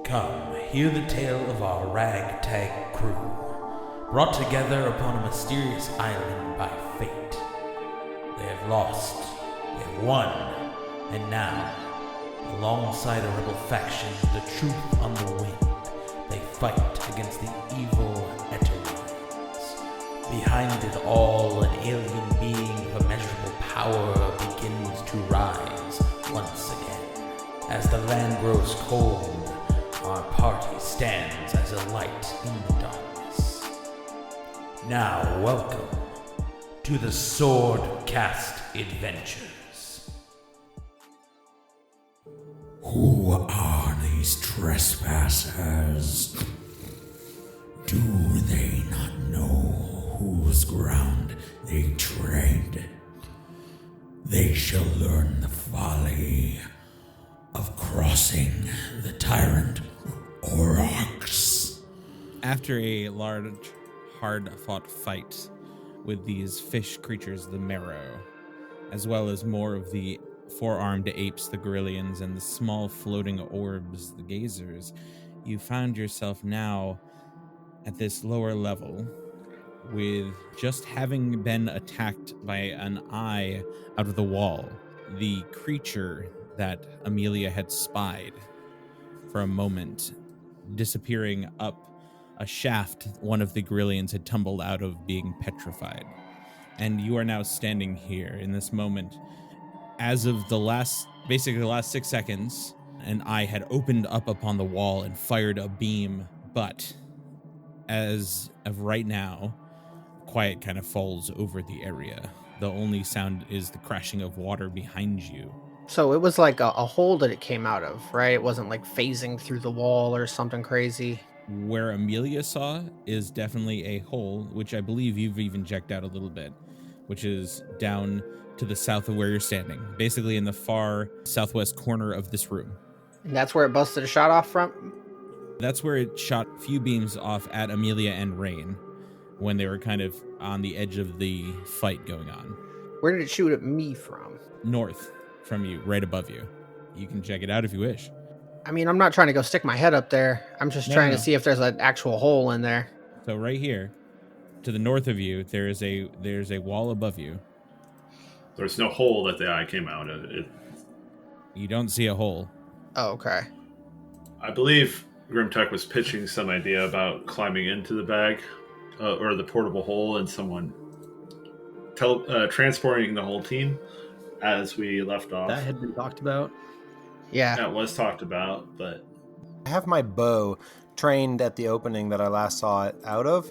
Come, hear the tale of our ragtag crew, brought together upon a mysterious island by fate. They have lost, they have won, and now, alongside a rebel faction, the truth on the wind, they fight against the evil Eterines. Behind it all, an alien being of immeasurable power begins to rise once again. As the land grows cold, our party stands as a light in the darkness. Now, welcome to the Swordcast Adventures. Who are these trespassers? Do they not know whose ground they tread? They shall learn the folly of crossing the Tyrant Orox. After a large, hard-fought fight with these fish creatures, the marrow, as well as more of the four-armed apes, the Gorillians, and the small floating orbs, the gazers, you found yourself now at this lower level with just having been attacked by an eye out of the wall. The creature that Amelia had spied for a moment, disappearing up a shaft one of the Gorillians had tumbled out of, being petrified. And you are now standing here in this moment. As of the last 6 seconds, an eye had opened up upon the wall and fired a beam, but as of right now, quiet kind of falls over the area. The only sound is the crashing of water behind you. So it was like a hole that it came out of, right? It wasn't like phasing through the wall or something crazy. Where Amelia saw is definitely a hole, which I believe you've even checked out a little bit, which is down to the south of where you're standing, basically in the far southwest corner of this room. And that's where it busted a shot off from? That's where it shot a few beams off at Amelia and Rain when they were kind of on the edge of the fight going on. Where did it shoot at me from? North from you, right above you. You can check it out if you wish. I mean, I'm not trying to go stick my head up there. I'm just trying to see if there's an actual hole in there. So right here, to the north of you, there's a wall above you. There's no hole that the eye came out of. You don't see a hole. Oh, okay. I believe Grimtech was pitching some idea about climbing into the bag or the portable hole and someone transporting the whole team as we left off. That had been talked about. Yeah. That was talked about, but I have my bow trained at the opening that I last saw it out of,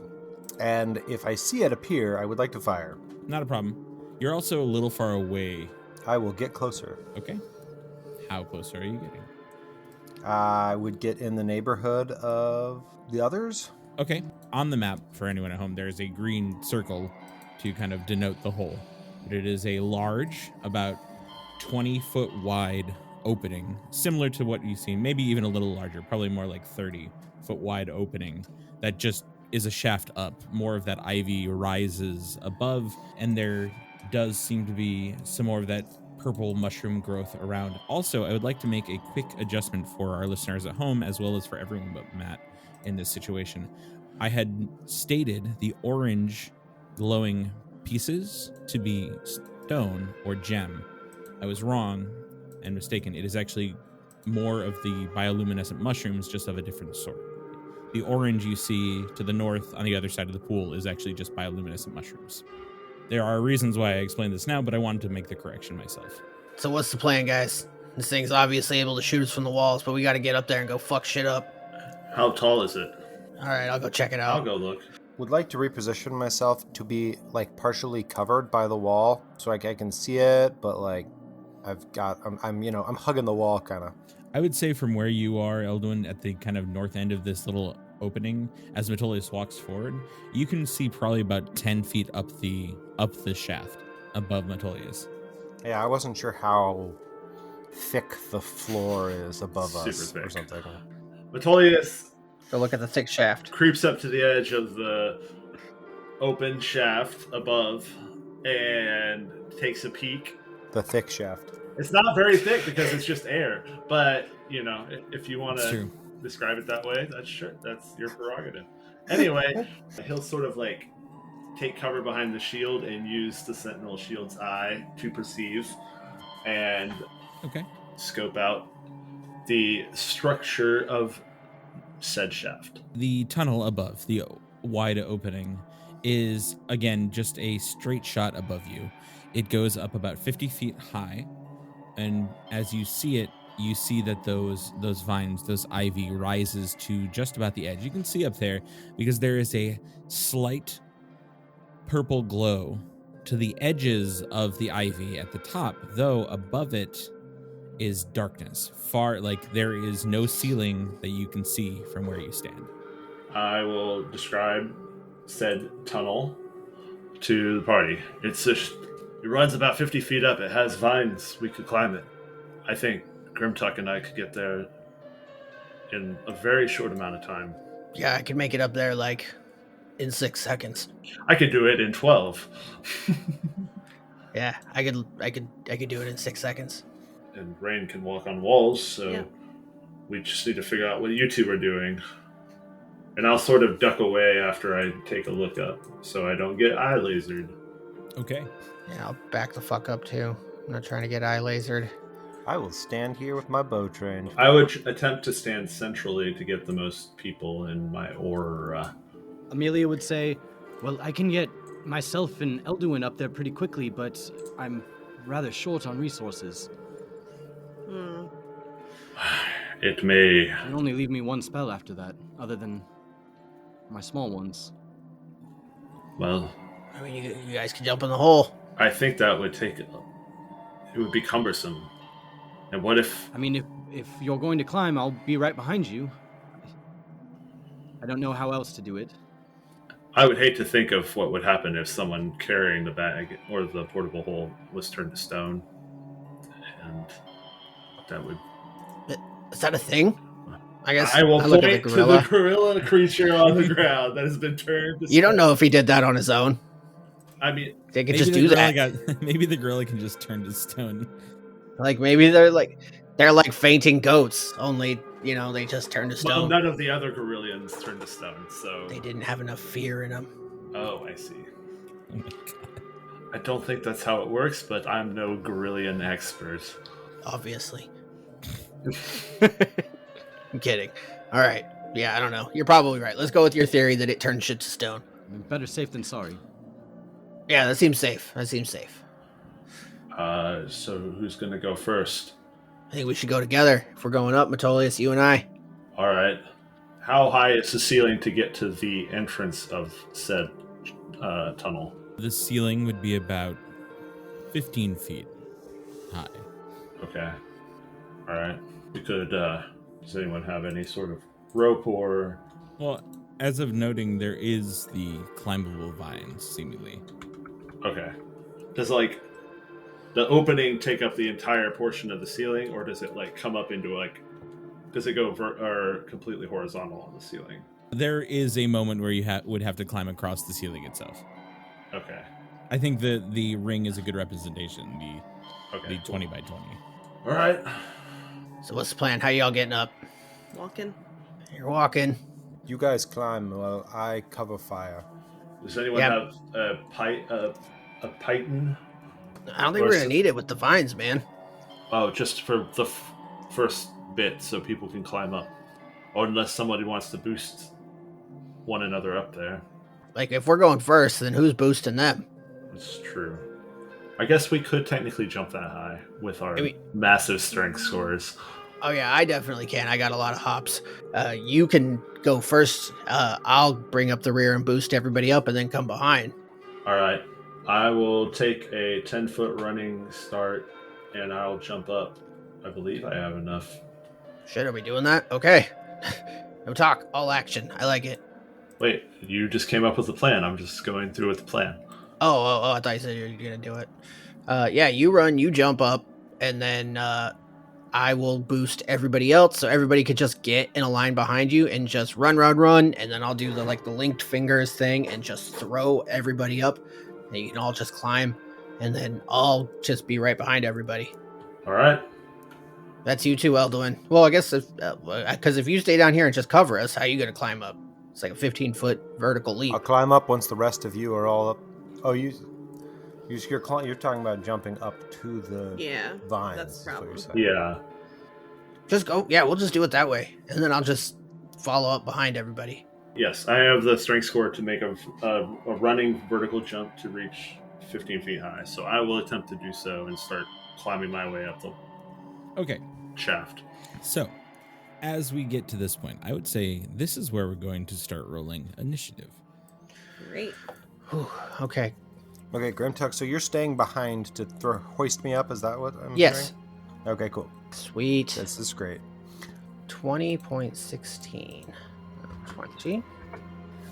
and if I see it appear, I would like to fire. Not a problem. You're also a little far away. I will get closer. Okay. How close are you getting? I would get in the neighborhood of the others. Okay. On the map, for anyone at home, there's a green circle to kind of denote the hole. But it is a large, about 20-foot wide opening, similar to what you've seen, maybe even a little larger, probably more like 30-foot wide opening that just is a shaft up. More of that ivy rises above, and there does seem to be some more of that purple mushroom growth around. Also, I would like to make a quick adjustment for our listeners at home, as well as for everyone but Matt in this situation. I had stated the orange glowing pieces to be stone or gem. I was wrong and mistaken. It is actually more of the bioluminescent mushrooms, just of a different sort. The orange you see to the north on the other side of the pool is actually just bioluminescent mushrooms. There are reasons why I explained this now, but I wanted to make the correction myself. So what's the plan, guys? This thing's obviously able to shoot us from the walls, but we got to get up there and go fuck shit up. how tall is it? All right, I'll go check it out. I'll go look. Would like to reposition myself to be like partially covered by the wall, so I can see it, but like I'm hugging the wall kind of. I would say from where you are, Elduin, at the kind of north end of this little opening, as Metolius walks forward, you can see probably about 10 feet up the shaft above Metolius. Yeah, I wasn't sure how thick the floor is above us Super or thick. something. Metolius Go look at the thick shaft. creeps up to the edge of the open shaft above and takes a peek. The thick shaft. It's not very thick because it's just air, but, if you want That's to true. describe it that way, that's your prerogative. Anyway, he'll sort of like take cover behind the shield and use the sentinel shield's eye to perceive and scope out the structure of said shaft. The tunnel above, the wide opening, is again just a straight shot above you. It goes up about 50 feet high, and as you see it, you see that those vines, those ivy, rises to just about the edge. You can see up there because there is a slight purple glow to the edges of the ivy at the top, though above it is darkness. Like there is no ceiling that you can see from where you stand. I will describe said tunnel to the party. It runs about 50 feet up. It has vines. We could climb it. I think Grimtuck and I could get there in a very short amount of time. Yeah, I could make it up there like in 6 seconds. I could do it in 12. Yeah, I could do it in 6 seconds. And Rain can walk on walls, so we just need to figure out what you two are doing. And I'll sort of duck away after I take a look up, so I don't get eye lasered. Okay. Yeah, I'll back the fuck up too. I'm not trying to get eye lasered. I will stand here with my bow trained. I would attempt to stand centrally to get the most people in my aura. Amelia would say, well, I can get myself and Elduin up there pretty quickly, but I'm rather short on resources. It may... And only leave me one spell after that, other than my small ones. Well... I mean, you guys can jump in the hole. I think that would take... It would be cumbersome. And what if... I mean, if you're going to climb, I'll be right behind you. I don't know how else to do it. I would hate to think of what would happen if someone carrying the bag or the portable hole was turned to stone. And that would... Is that a thing? I guess I will look point at the to gorilla. the gorilla creature on the ground that has been turned to stone. You don't know if he did that on his own. I mean... They could just do that. Maybe the gorilla can just turn to stone. Like, maybe they're like fainting goats, only, they just turn to stone. Well, none of the other gorillians turned to stone, so... They didn't have enough fear in them. Oh, I see. Oh my god. I don't think that's how it works, but I'm no gorillian expert. Obviously. I'm kidding. All right. Yeah, I don't know. You're probably right. Let's go with your theory that it turned shit to stone. Better safe than sorry. Yeah, that seems safe. So who's going to go first? I think we should go together. If we're going up, Metolius, you and I. All right. How high is the ceiling to get to the entrance of said tunnel? The ceiling would be about 15 feet high. Okay. All right. We could, does anyone have any sort of rope or... Well, as of noting, there is the climbable vines, seemingly. Okay. Does, the opening take up the entire portion of the ceiling, or does it, come up into, does it go completely horizontal on the ceiling? There is a moment where you would have to climb across the ceiling itself. Okay. I think the ring is a good representation, the 20 by 20. All right. So what's the plan? How y'all getting up? Walking. You're walking. You guys climb while I cover fire. Does anyone have a python? I don't think we're going to need it with the vines, man. Oh, just for the first bit so people can climb up. Or unless somebody wants to boost one another up there. If we're going first, then who's boosting them? That's true. I guess we could technically jump that high with our massive strength scores. Oh, yeah, I definitely can. I got a lot of hops. You can go first. I'll bring up the rear and boost everybody up and then come behind. All right. I will take a 10-foot running start, and I'll jump up. I believe I have enough. Shit, are we doing that? Okay. No talk. All action. I like it. Wait, you just came up with a plan. I'm just going through with the plan. Oh, I thought you said you were going to do it. Yeah, you run, you jump up, and then I will boost everybody else, so everybody could just get in a line behind you and just run, and then I'll do the linked fingers thing and just throw everybody up, and you can all just climb, and then I'll just be right behind everybody. All right. That's you too, Elduin. Well, I guess because if you stay down here and just cover us, how are you going to climb up? It's like a 15-foot vertical leap. I'll climb up once the rest of you are all up. Oh, you're talking about jumping up to the vines. that's is what problem. you're saying. Yeah. Just go. Yeah, we'll just do it that way, and then I'll just follow up behind everybody. Yes, I have the strength score to make a running vertical jump to reach 15 feet high. So I will attempt to do so and start climbing my way up the Okay. shaft. So, as we get to this point, I would say this is where we're going to start rolling initiative. Great. Whew, okay. Okay, Grimtuck, so you're staying behind to hoist me up? Is that what I'm Yes. hearing? Okay, cool. Sweet. This is great. 20.16. 20.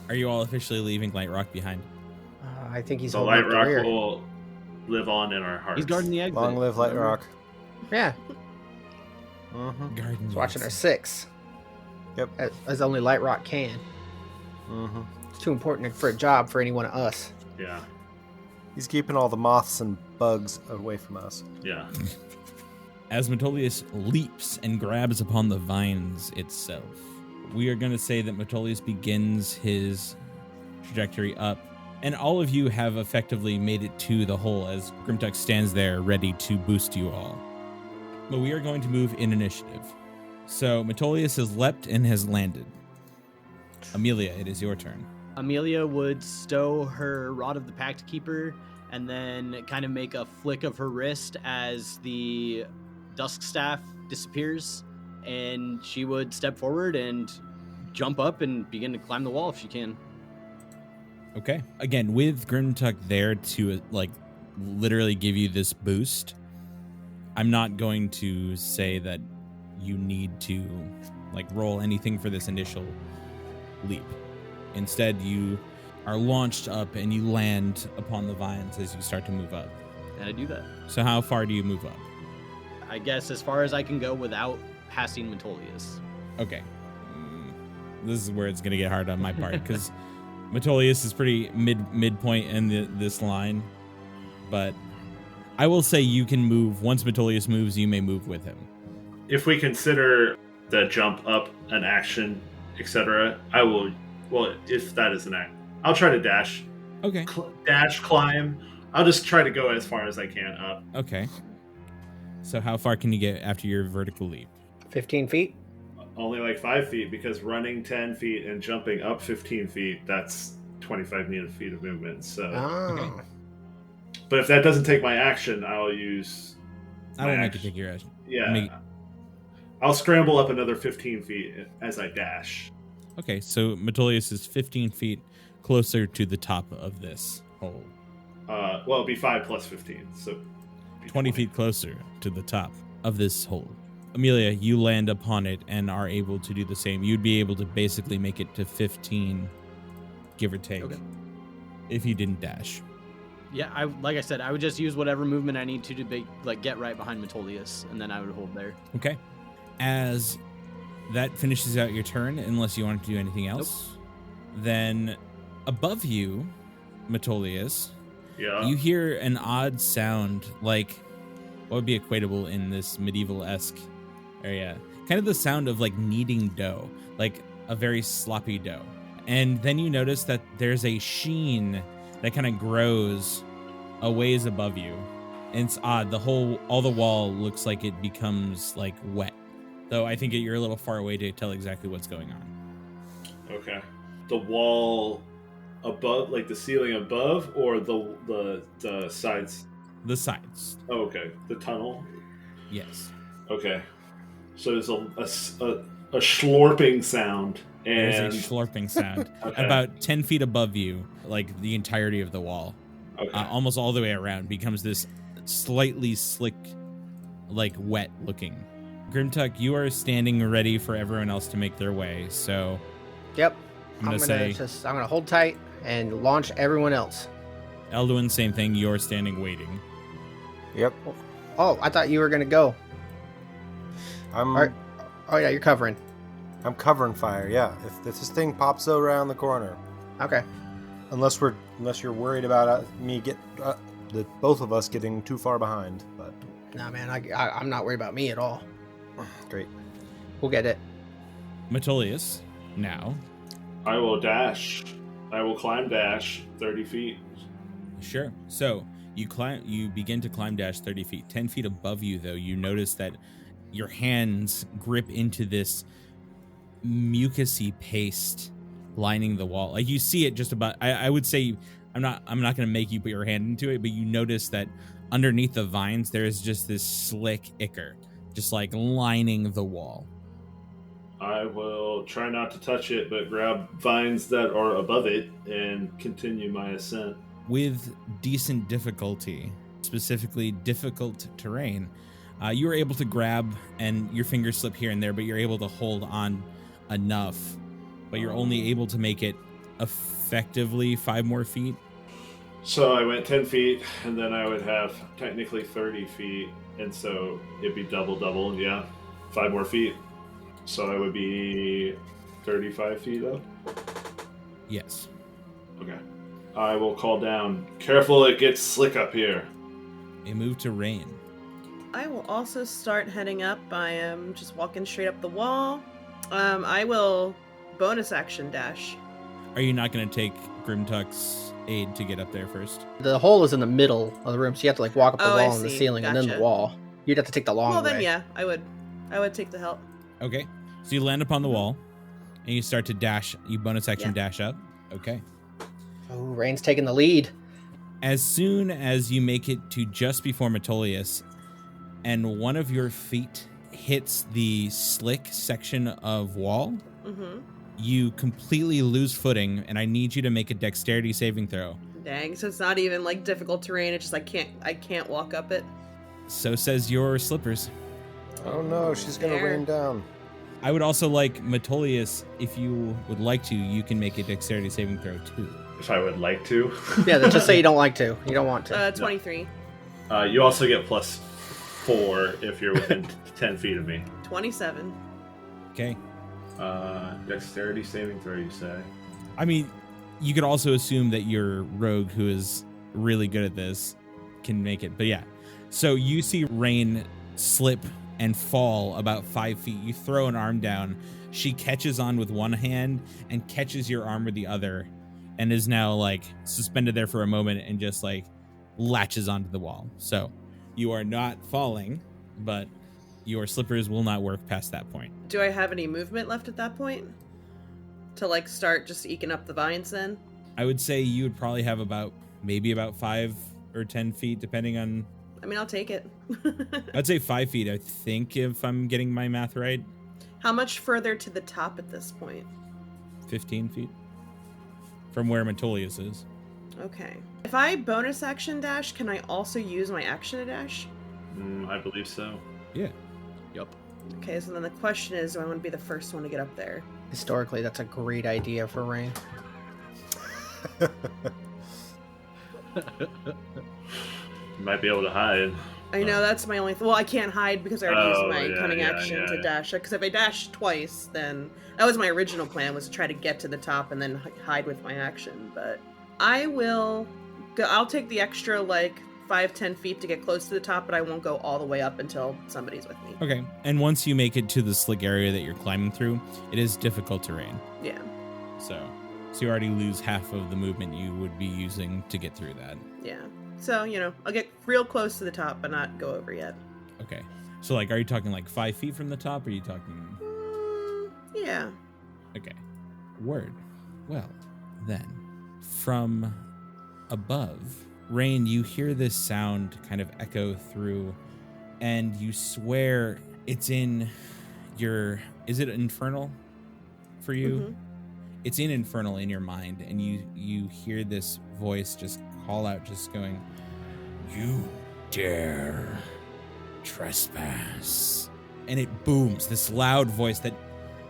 Are you all officially leaving Light Rock behind? I think he's The holding Light up the Rock rear. will live on in our hearts. He's guarding the exit. Long live Light Rock. Yeah, Mm-hmm. Garden. he's watching our 6. Yep. As only Light Rock can. Mm-hmm. It's too important for a job for any one of us. Yeah, He's keeping all the moths and bugs away from us. yeah. As Metolius leaps and grabs upon the vines itself, we are going to say that Metolius begins his trajectory up, and all of you have effectively made it to the hole as Grimtuck stands there ready to boost you all. But we are going to move in initiative. So Metolius has leapt and has landed. Amelia, it is your turn. Amelia would stow her Rod of the Pact Keeper and then kind of make a flick of her wrist as the Dusk Staff disappears, and she would step forward and jump up and begin to climb the wall if she can. Okay. Again, with Grimtuck there to literally give you this boost, I'm not going to say that you need to roll anything for this initial leap. Instead, you are launched up and you land upon the vines as you start to move up. And I do that. So how far do you move up? I guess as far as I can go without passing Metolius. Okay. This is where it's going to get hard on my part because Metolius is pretty midpoint in this line. But I will say you can move. Once Metolius moves, you may move with him. If we consider the jump up an action, etc., I will. Well, if that is an act, I'll try to dash. Okay. Dash, climb. I'll just try to go as far as I can up. Okay. So how far can you get after your vertical leap? 15 feet? Only like 5 feet, because running 10 feet and jumping up 15 feet, that's 25 feet of movement. So, Oh. Okay. But if that doesn't take my action, I'll use. I will make you take your action. Yeah. I'll scramble up another 15 feet as I dash. Okay, so Metolius is 15 feet closer to the top of this hole. Well, it'd be 5 plus 15, so 20 feet closer to the top of this hole. Amelia, you land upon it and are able to do the same. You'd be able to basically make it to 15, give or take, if you didn't dash. Yeah, like I said, I would just use whatever movement I need to get right behind Metolius, and then I would hold there. Okay. As that finishes out your turn, unless you want to do anything else, then above you, Metolius, you hear an odd sound, like what would be equatable in this medieval-esque area. Kind of the sound of kneading dough, like a very sloppy dough. And then you notice that there's a sheen that kind of grows a ways above you. And it's odd. All the wall looks like it becomes wet. Though I think you're a little far away to tell exactly what's going on. Okay. The wall above, the ceiling above, or the sides? The sides. Oh, okay. The tunnel? Yes. Okay. So there's a slurping sound. And There's a slurping sound. Okay. About 10 feet above you, the entirety of the wall. Okay. Almost all the way around becomes this slightly slick, wet looking. Grimtuck, you are standing ready for everyone else to make their way, so... Yep. I'm gonna I'm gonna hold tight and launch everyone else. Elduin, same thing, you're standing waiting. Yep. Oh, I thought you were gonna go. I'm Oh yeah, you're covering. I'm covering fire. Yeah. If this thing pops around the corner, Okay. unless you're worried about both of us getting too far behind. But Nah, man, I'm not worried about me at all. Great. We'll get it. Metolius, now. I will dash. I will climb dash 30 feet. Sure. So you begin to climb dash 30 feet. 10 feet above you, though, you notice that your hands grip into this mucousy paste lining the wall. Like, you see it just about, I would say, I'm not going to make you put your hand into it, but you notice that underneath the vines, there is just this slick ichor, just like lining the wall. I will try not to touch it, but grab vines that are above it and continue my ascent. With decent difficulty, specifically difficult terrain, you were able to grab, and your fingers slip here and there, but you're able to hold on enough, but you're only able to make it effectively 5 more feet. So I went 10 feet, and then I would have technically 30 feet, and so it'd be double, yeah. 5 more feet. So I would be 35 feet up? Yes. Okay. I will call down, careful, it gets slick up here. A move to Rain. I will also start heading up. I am just walking straight up the wall. I will bonus action dash. Are you not going to take Grimtuck's aid to get up there first? The hole is in the middle of the room, so you have to like walk up the Oh, I wall and the see. ceiling and then the Gotcha. wall. You'd have to take the long Well, way. then yeah, I would take the help. Okay. So you land upon the wall, and you start to dash. You bonus action dash up. Okay. Oh, Rain's taking the lead. As soon as you make it to just before Metolius, and one of your feet hits the slick section of wall, you completely lose footing, and I need you to make a dexterity saving throw. Dang, so it's not even like difficult terrain. It's just I can't walk up it. So says your slippers. Oh no, she's gonna There. rain down. I would also like Metolius, if you would like to, you can make a dexterity saving throw too. If I would like to. Yeah, just say you don't like to. You don't want to. 23. You also get +4 if you're within 10 feet of me. 27. Okay. Dexterity saving throw, you say? I mean, you could also assume that your rogue, who is really good at this, can make it. But yeah. So you see Rain slip and fall about 5 feet. You throw an arm down. She catches on with one hand and catches your arm with the other, and is now like suspended there for a moment and just like latches onto the wall. So you are not falling, but your slippers will not work past that point. Do I have any movement left at that point? To like start just eking up the vines then? I would say you would probably have maybe about 5 or 10 feet, depending on. I mean, I'll take it. I'd say 5 feet, I think, if I'm getting my math right. How much further to the top at this point? 15 feet from where Metolius is. Okay. If I bonus action dash, can I also use my action to dash? I believe so. Yeah. Yup. Okay, so then the question is, do I want to be the first one to get up there? Historically, that's a great idea for Rain. You might be able to hide. I know, that's my only... Well, I can't hide because I already Oh, used my yeah, cunning yeah, action yeah, to yeah. dash. Because if I dash twice, then... That was my original plan, was to try to get to the top and then hide with my action. But I will... I'll take the extra, 5-10 feet to get close to the top, but I won't go all the way up until somebody's with me. Okay. And once you make it to the slick area that you're climbing through, it is difficult terrain. Yeah. So you already lose half of the movement you would be using to get through that. Yeah. So, I'll get real close to the top, but not go over yet. Okay. So, are you talking 5 feet from the top, or are you talking... Yeah. Okay. Word. Well, then, from above, Rain, you hear this sound kind of echo through, and you swear it's in your... Is it infernal for you? Mm-hmm. It's in infernal in your mind, and you hear this voice just call out, just going, You dare trespass. and it booms, this loud voice that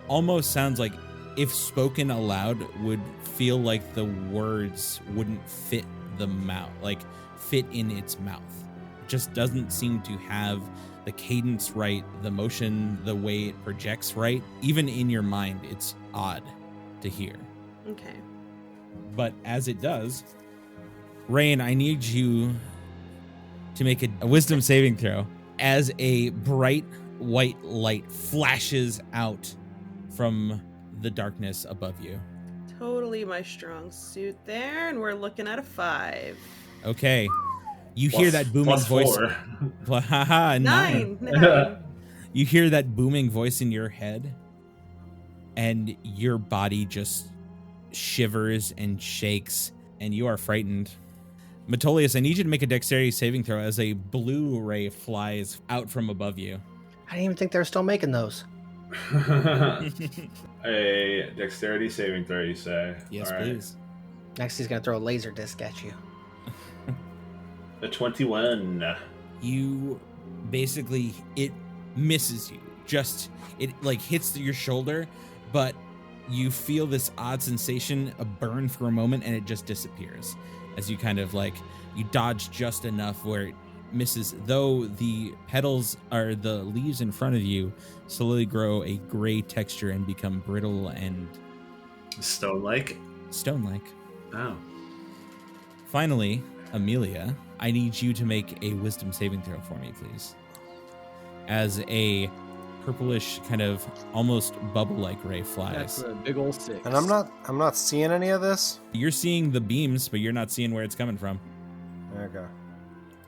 almost sounds like, if spoken aloud, would feel like the words wouldn't fit the mouth, fit in its mouth. It just doesn't seem to have the cadence right, the motion, the way it projects right. Even in your mind, it's odd to hear. Okay. But as it does, Rain, I need you to make a wisdom saving throw as a bright white light flashes out from the darkness above you. Totally my strong suit there, and we're looking at a 5. Okay. You hear that booming voice. Haha, 9. You hear that booming voice in your head, and your body just shivers and shakes, and you are frightened. Metolius, I need you to make a dexterity saving throw as a blue ray flies out from above you. I didn't even think they were still making those. A dexterity saving throw, you say? Yes, All right. please. Next, he's gonna throw a laser disc at you. A 21. You basically, it misses you. Just, it like hits your shoulder, but you feel this odd sensation, a burn for a moment, and it just disappears. As you kind of like, you dodge just enough where it misses, though the petals or the leaves in front of you slowly grow a gray texture and become brittle and Stone-like? stone-like. Oh. Finally, Amelia, I need you to make a wisdom saving throw for me, please. As a purplish kind of almost bubble-like ray flies. That's a big old 6. And I'm not seeing any of this. You're seeing the beams, but you're not seeing where it's coming from. Okay.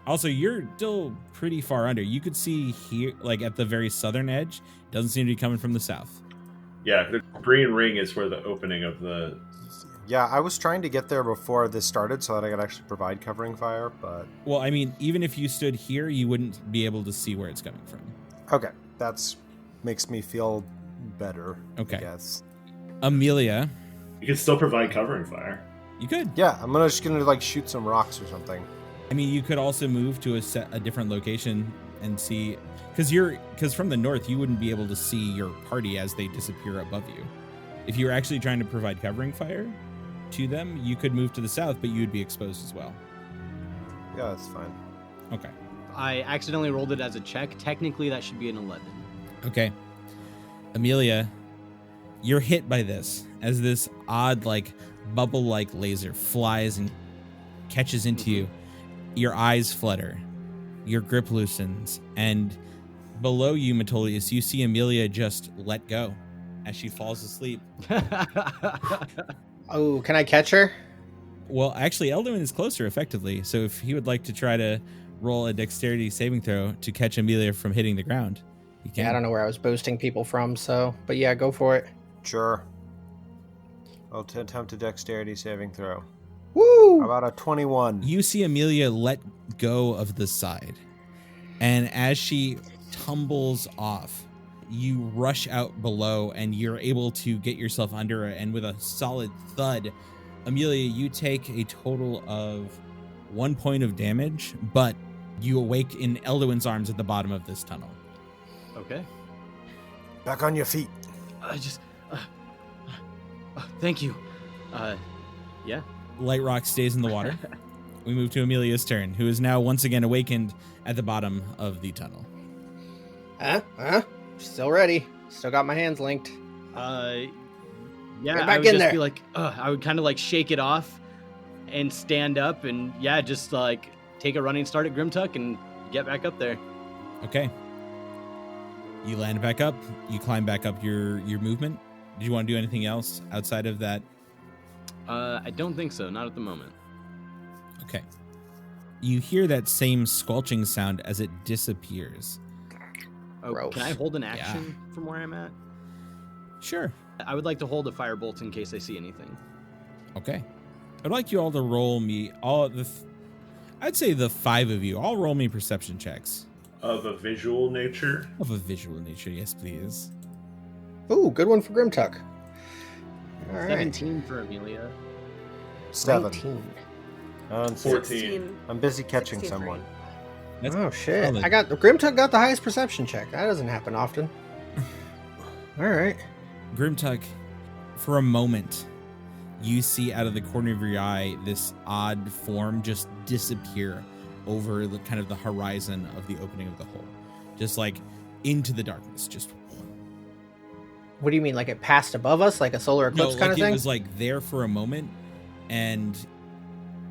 Also, you're still pretty far under. You could see here, like at the very southern edge, it doesn't seem to be coming from the south. Yeah, the green ring is where the opening of the... Yeah, I was trying to get there before this started so that I could actually provide covering fire, but... Well, I mean, even if you stood here, you wouldn't be able to see where it's coming from. Okay, that's makes me feel better, Okay. I guess. Amelia, You can still provide covering fire. you could. Yeah, I'm just gonna like shoot some rocks or something. I mean, you could also move to a different location and see, because from the north, you wouldn't be able to see your party as they disappear above you. If you were actually trying to provide covering fire to them, you could move to the south, but you would be exposed as well. Yeah, that's fine. Okay. I accidentally rolled it as a check. Technically, that should be an 11. Okay. Amelia, you're hit by this as this odd, like, bubble-like laser flies and catches into you. Your eyes flutter. Your grip loosens. And below you, Metolius, you see Amelia just let go as she falls asleep. Oh, can I catch her? Well, actually, Elderman is closer, effectively. So if he would like to try to roll a dexterity saving throw to catch Amelia from hitting the ground, he can. Yeah, I don't know where I was boosting people from, so... But yeah, go for it. Sure. I'll attempt a dexterity saving throw. Woo! How about a 21? You see Amelia let go of the side, and as she tumbles off, you rush out below and you're able to get yourself under her, and with a solid thud, Amelia, you take a total of 1 point of damage, but you awake in Elduin's arms at the bottom of this tunnel. Okay. Back on your feet. Thank you. Yeah. Light Rock stays in the water. We move to Amelia's turn, who is now once again awakened at the bottom of the tunnel. Huh? Still ready. Still got my hands linked. Yeah, Get I back would in just there. be like, I would kind of like shake it off and stand up and just like take a running start at Grimtuck and get back up there. Okay. You land back up. You climb back up your movement. Did you want to do anything else outside of that? I don't think so. Not at the moment. Okay. You hear that same squelching sound as it disappears. Oh, Gross. can I hold an action from where I'm at? Sure. I would like to hold a firebolt in case I see anything. Okay. I'd like you all to roll me I'd say the 5 of you. All roll me perception checks Of a visual nature. of a visual nature. Yes, please. Ooh, good one for Grimtuck. All right. 17 for Amelia. 7. 19. 14. 16. I'm busy catching 16 for someone. me. That's Oh shit! solid. Grimtuck got the highest perception check. That doesn't happen often. All right. Grimtuck, for a moment, you see out of the corner of your eye this odd form just disappear over the kind of the horizon of the opening of the hole, just like into the darkness. Just What do you mean? Like it passed above us, like a solar eclipse kind of it thing? was like there for a moment, and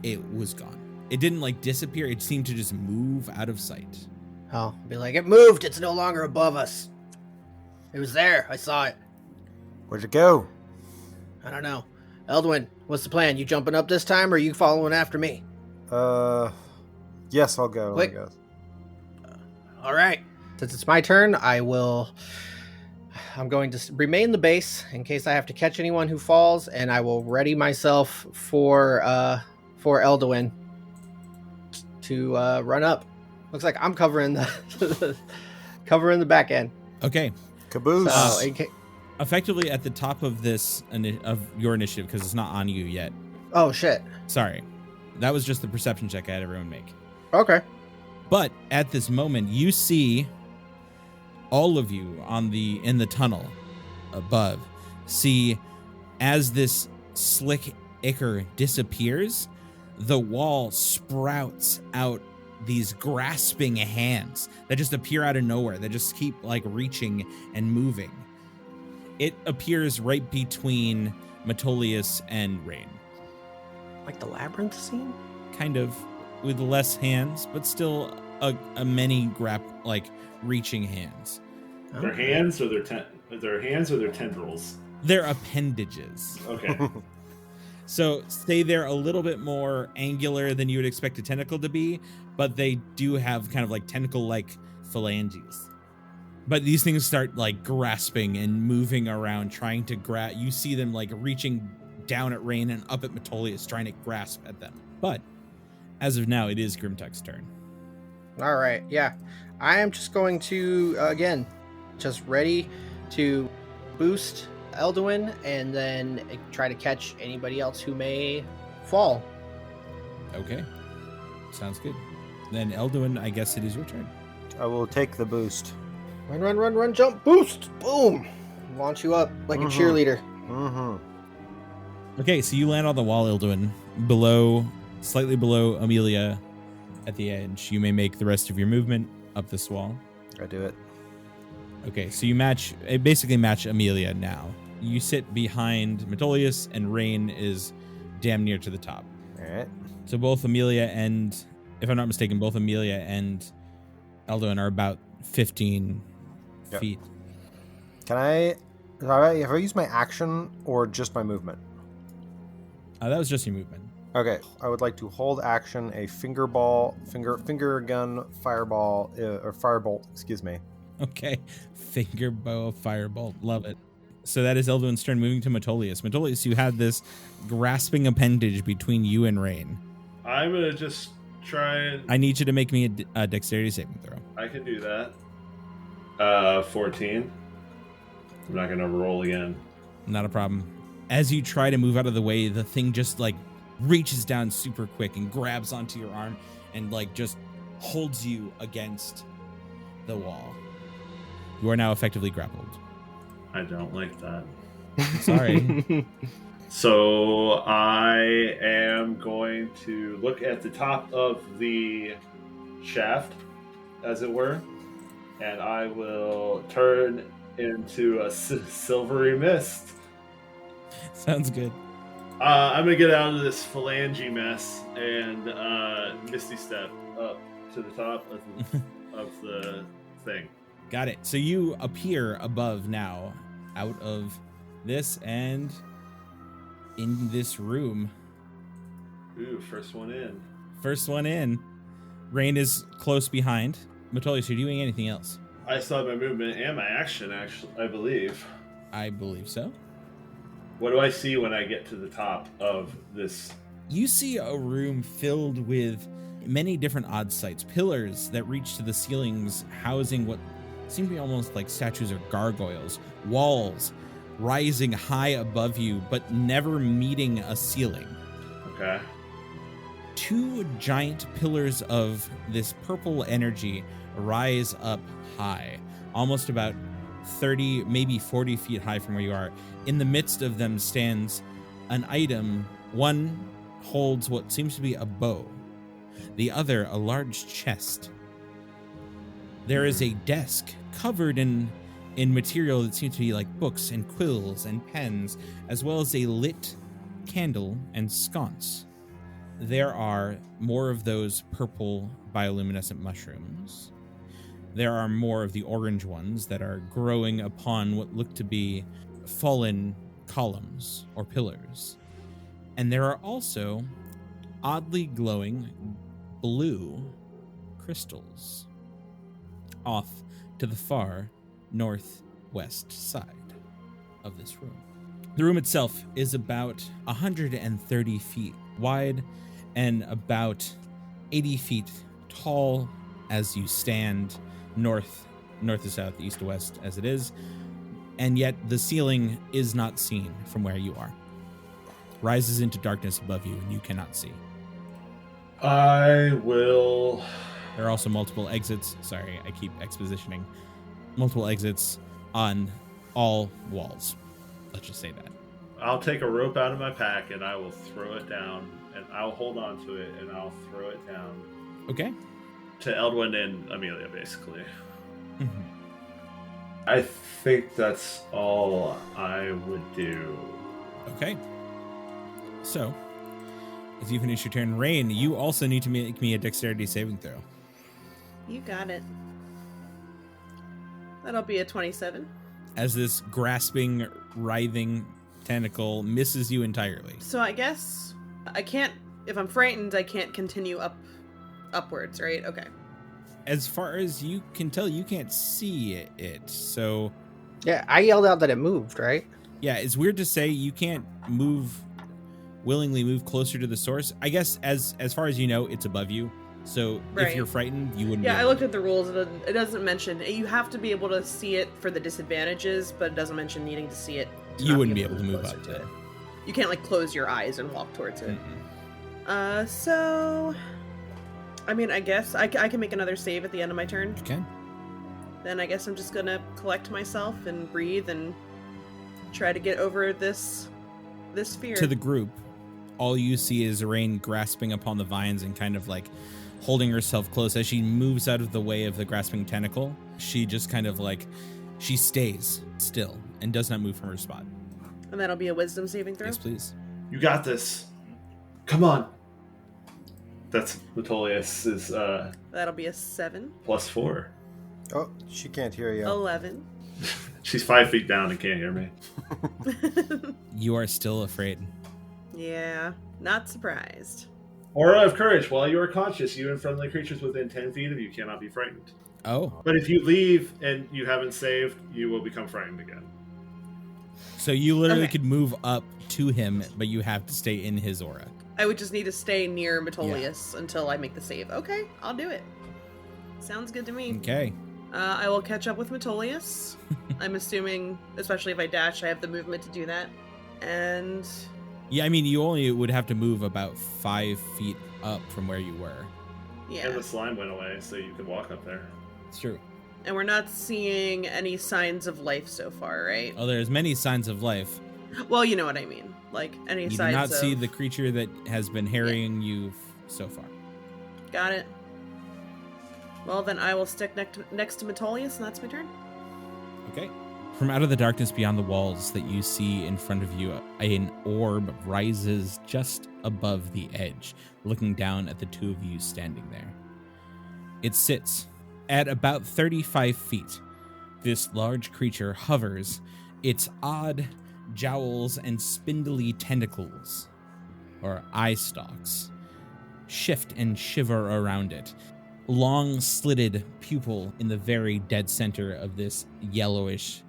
it was gone. It didn't like disappear. It seemed to just move out of sight. I'll be like, it moved. It's no longer above us. It was there. I saw it. Where'd it go? I don't know. Eldwin, what's the plan? You jumping up this time, or are you following after me? Yes, I'll go. Quick. I guess. All right. Since it's my turn, I'm going to remain the base in case I have to catch anyone who falls, and I will ready myself for Eldwin to run up. Looks like I'm covering the covering the back end. Okay. Caboose. So, Effectively at the top of this of your initiative, because it's not on you yet. oh shit. Sorry, that was just the perception check I had everyone make. Okay. But at this moment, you see all of you in the tunnel above see as this slick ichor disappears, the wall sprouts out these grasping hands that just appear out of nowhere, that just keep like reaching and moving. It appears right between Metolius and Rain. Like the labyrinth scene? Kind of, with less hands, but still a many reaching hands. Their hands or their hands or their tendrils? They're appendages. Okay. So stay there a little bit more angular than you would expect a tentacle to be, but they do have kind of like tentacle-like phalanges. But these things start like grasping and moving around, trying to grab. You see them like reaching down at Rain and up at Metolius, trying to grasp at them. But as of now, it is Grimtuck's turn. All right. Yeah. I am just going to, again, just ready to boost Eldwin and then try to catch anybody else who may fall. Okay. Sounds good. Then Eldwin, I guess it is your turn. I will take the boost. Run, jump, boost, boom. Launch you up like a cheerleader. Mm-hmm. Okay, so you land on the wall, Eldwin, slightly below Amelia at the edge. You may make the rest of your movement up this wall. I do it. Okay, so you basically match Amelia now. You sit behind Metolius, and Rain is damn near to the top. All right. So both Amelia and, if I'm not mistaken, both Amelia and Eldwin are about 15 feet. Can have I used my action or just my movement? That was just your movement. Okay, I would like to hold action a finger gun fireball or firebolt. Excuse me. Okay, finger bow firebolt, love it. So that is Eldwin's turn, moving to Metolius. Metolius, you had this grasping appendage between you and Rain. I'm gonna just try and. I need you to make me a dexterity saving throw. I can do that. 14. I'm not gonna roll again. Not a problem. As you try to move out of the way, the thing just like reaches down super quick and grabs onto your arm and like just holds you against the wall. You are now effectively grappled. I don't like that. Sorry. So I am going to look at the top of the shaft, as it were, and I will turn into a silvery mist. Sounds good. I'm gonna get out of this phalange mess and misty step up to the top of the thing. Got it. So you appear above now, out of this and in this room. Ooh, first one in. First one in. Rain is close behind. Metolius, are you doing anything else? I still have my movement and my action, actually, I believe. I believe so. What do I see when I get to the top of this? You see a room filled with many different odd sights. Pillars that reach to the ceilings, housing what seem to be almost like statues or gargoyles. Walls rising high above you, but never meeting a ceiling. Okay. Two giant pillars of this purple energy rise up high, almost about 30, maybe 40 feet high from where you are. In the midst of them stands an item. One holds what seems to be a bow, the other a large chest. There is a desk covered in material that seems to be like books and quills and pens, as well as a lit candle and sconce. There are more of those purple bioluminescent mushrooms. There are more of the orange ones that are growing upon what look to be fallen columns or pillars. And there are also oddly glowing blue crystals off to the far northwest side of this room. The room itself is about 130 feet wide and about 80 feet tall as you stand north to south, east to west as it is, and yet the ceiling is not seen from where you are. Rises into darkness above you and you cannot see. I will... There are also multiple exits. Sorry, I keep expositioning. Multiple exits on all walls. Let's just say that. I'll take a rope out of my pack and I will throw it down, and I'll hold on to it and I'll throw it down. Okay. To Eldwin and Amelia, basically. Mm-hmm. I think that's all I would do. Okay. So, as you finish your turn, Rain, you also need to make me a dexterity saving throw. You got it. That'll be a 27. As this grasping, writhing tentacle misses you entirely. So I guess I can't, if I'm frightened, I can't continue upwards, right? Okay. As far as you can tell, you can't see it. So, Yeah, I yelled out that it moved, right? yeah, it's weird to say you can't willingly move closer to the source. I guess as far as you know, it's above you. So Right. if you're frightened, you wouldn't. Yeah, be I able looked at the rules. It doesn't mention, you have to be able to see it for the disadvantages, but it doesn't mention needing to see it. You wouldn't be able to move closer up to it. You can't like close your eyes and walk towards it. Mm-mm. So, I mean, I guess I can make another save at the end of my turn. You can. Then I guess I'm just gonna collect myself and breathe and try to get over this fear. To the group, all you see is Rain grasping upon the vines and kind of like holding herself close as she moves out of the way of the grasping tentacle. She just kind of like, she stays still and does not move from her spot. And that'll be a wisdom saving throw? Yes, please. You got this. Come on. That's Metolius's That'll be a 7. +4. Oh, she can't hear you. 11. She's 5 feet down and can't hear me. You are still afraid. Yeah, not surprised. Aura of Courage. While you are conscious, you and friendly creatures within 10 feet of you cannot be frightened. Oh, But if you leave and you haven't saved, you will become frightened again. so you literally Okay. could move up to him, but you have to stay in his aura. I would just need to stay near Metolius until I make the save. Okay, I'll do it. Sounds good to me. Okay. I will catch up with Metolius. I'm assuming, especially if I dash, I have the movement to do that. And Yeah, I mean, you only would have to move about 5 feet up from where you were. yeah, And the slime went away, so you could walk up there. It's true. and we're not seeing any signs of life so far, right? Oh, there's many signs of life. Well, you know what I mean. Like any You do signs not of... see the creature that has been harrying you so far. Got it. Well, then I will stick next to Metolius, and that's my turn. Okay. From out of the darkness beyond the walls that you see in front of you, an orb rises just above the edge, looking down at the two of you standing there. It sits at about 35 feet. This large creature hovers, its odd jowls and spindly tentacles, or eye stalks, shift and shiver around it. Long slitted pupil in the very dead center of this yellowish,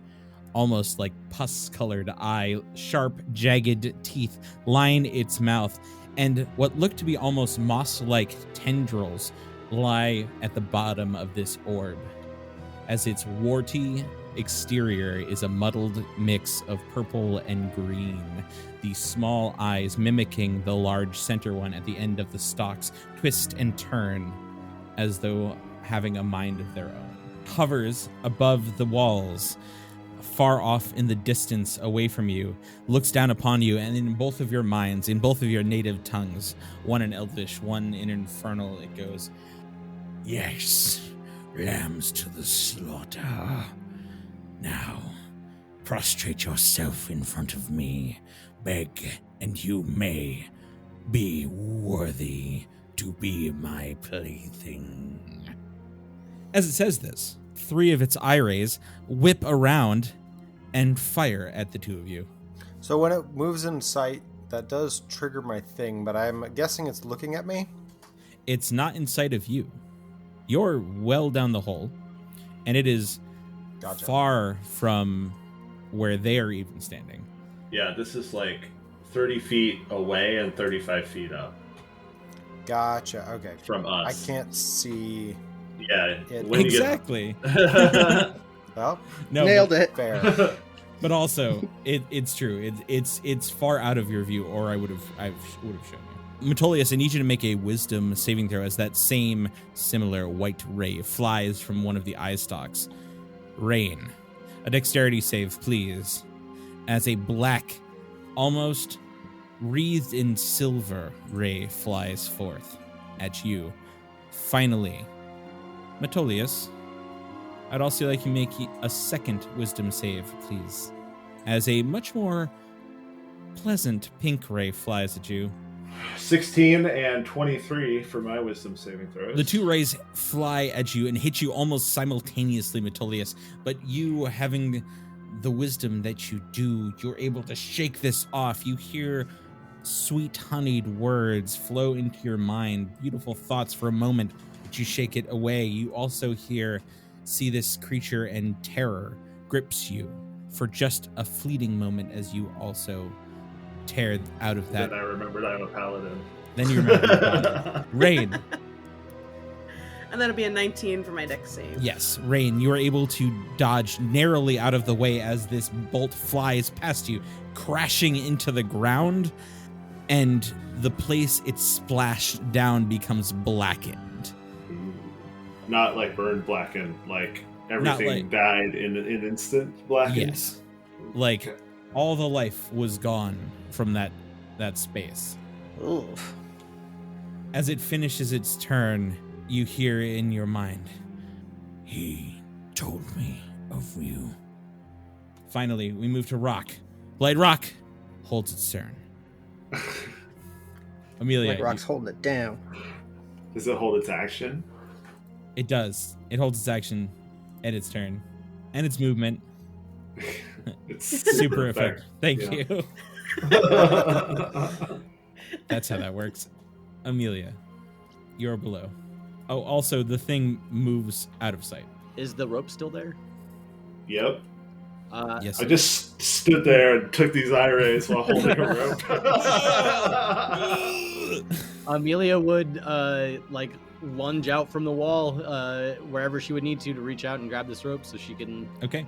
almost like pus-colored eye, sharp, jagged teeth line its mouth, and what look to be almost moss-like tendrils lie at the bottom of this orb, as its warty exterior is a muddled mix of purple and green. The small eyes, mimicking the large center one at the end of the stalks, twist and turn as though having a mind of their own. Hovers above the walls, far off in the distance away from you, looks down upon you, and in both of your minds, in both of your native tongues, one in Elvish, one in Infernal, it goes, Yes, lambs to the slaughter. Now, prostrate yourself in front of me, beg, and you may be worthy to be my plaything. As it says this, 3 of its eye rays whip around and fire at the 2 of you. So when it moves in sight, that does trigger my thing, but I'm guessing it's looking at me? It's not in sight of you. You're well down the hole, and it is far from where they are even standing. Yeah, this is like 30 feet away and 35 feet up. Gotcha, okay. From us. I can't see... Yeah. Exactly. Well, no, nailed it. Fair. But also, it's true. It's far out of your view, or I would have shown you. Metolius, I need you to make a wisdom saving throw as that same similar white ray flies from one of the eye stalks. Rain, a dexterity save, please. As a black, almost wreathed in silver ray flies forth at you. Finally, Metolius, I'd also like you make a second wisdom save, please. As a much more pleasant pink ray flies at you. 16 and 23 for my wisdom saving throws. The 2 rays fly at you and hit you almost simultaneously, Metolius, but you, having the wisdom that you do, you're able to shake this off. You hear sweet honeyed words flow into your mind, beautiful thoughts for a moment, but you shake it away. You also see this creature, and terror grips you for just a fleeting moment as you also tear out of that. Then I remembered I'm a paladin. Then you remember you're a paladin. Rain. And that'll be a 19 for my dex save. Yes, Rain, you are able to dodge narrowly out of the way as this bolt flies past you, crashing into the ground, and the place it splashed down becomes blackened. Not like burned blackened, like everything died in an instant blackened? Yes. Like all the life was gone from that space. Oof. As it finishes its turn, you hear in your mind, He told me of you. Finally, we move to Rock. Blade Rock holds its turn. Amelia. Like Rock's holding it down. Does it hold its action? It does. It holds its action and its turn. And its movement. It's super effective. Thank Yeah. you. That's how that works. Amelia, you're below. Oh, also, the thing moves out of sight. Is the rope still there? Yep. Yes. I just stood there and took these eye rays while holding a rope. Amelia would lunge out from the wall wherever she would need to reach out and grab this rope so she can Okay.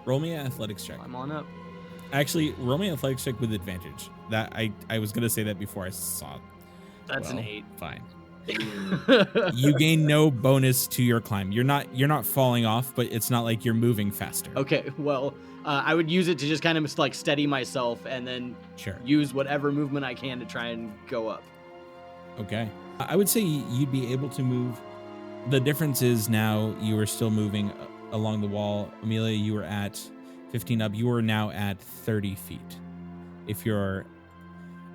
Roll me an athletics check. climb on up. Actually, roll me an athletics check with advantage. That I was gonna say that before I saw it. That's an Well, 8. Fine. You gain no bonus to your climb. You're not falling off, but it's not like you're moving faster. Okay, well, I would use it to just kind of like steady myself and then Sure. use whatever movement I can to try and go up. Okay. I would say you'd be able to move. The difference is now you are still moving along the wall. Amelia, you were at 15 up. You are now at 30 feet.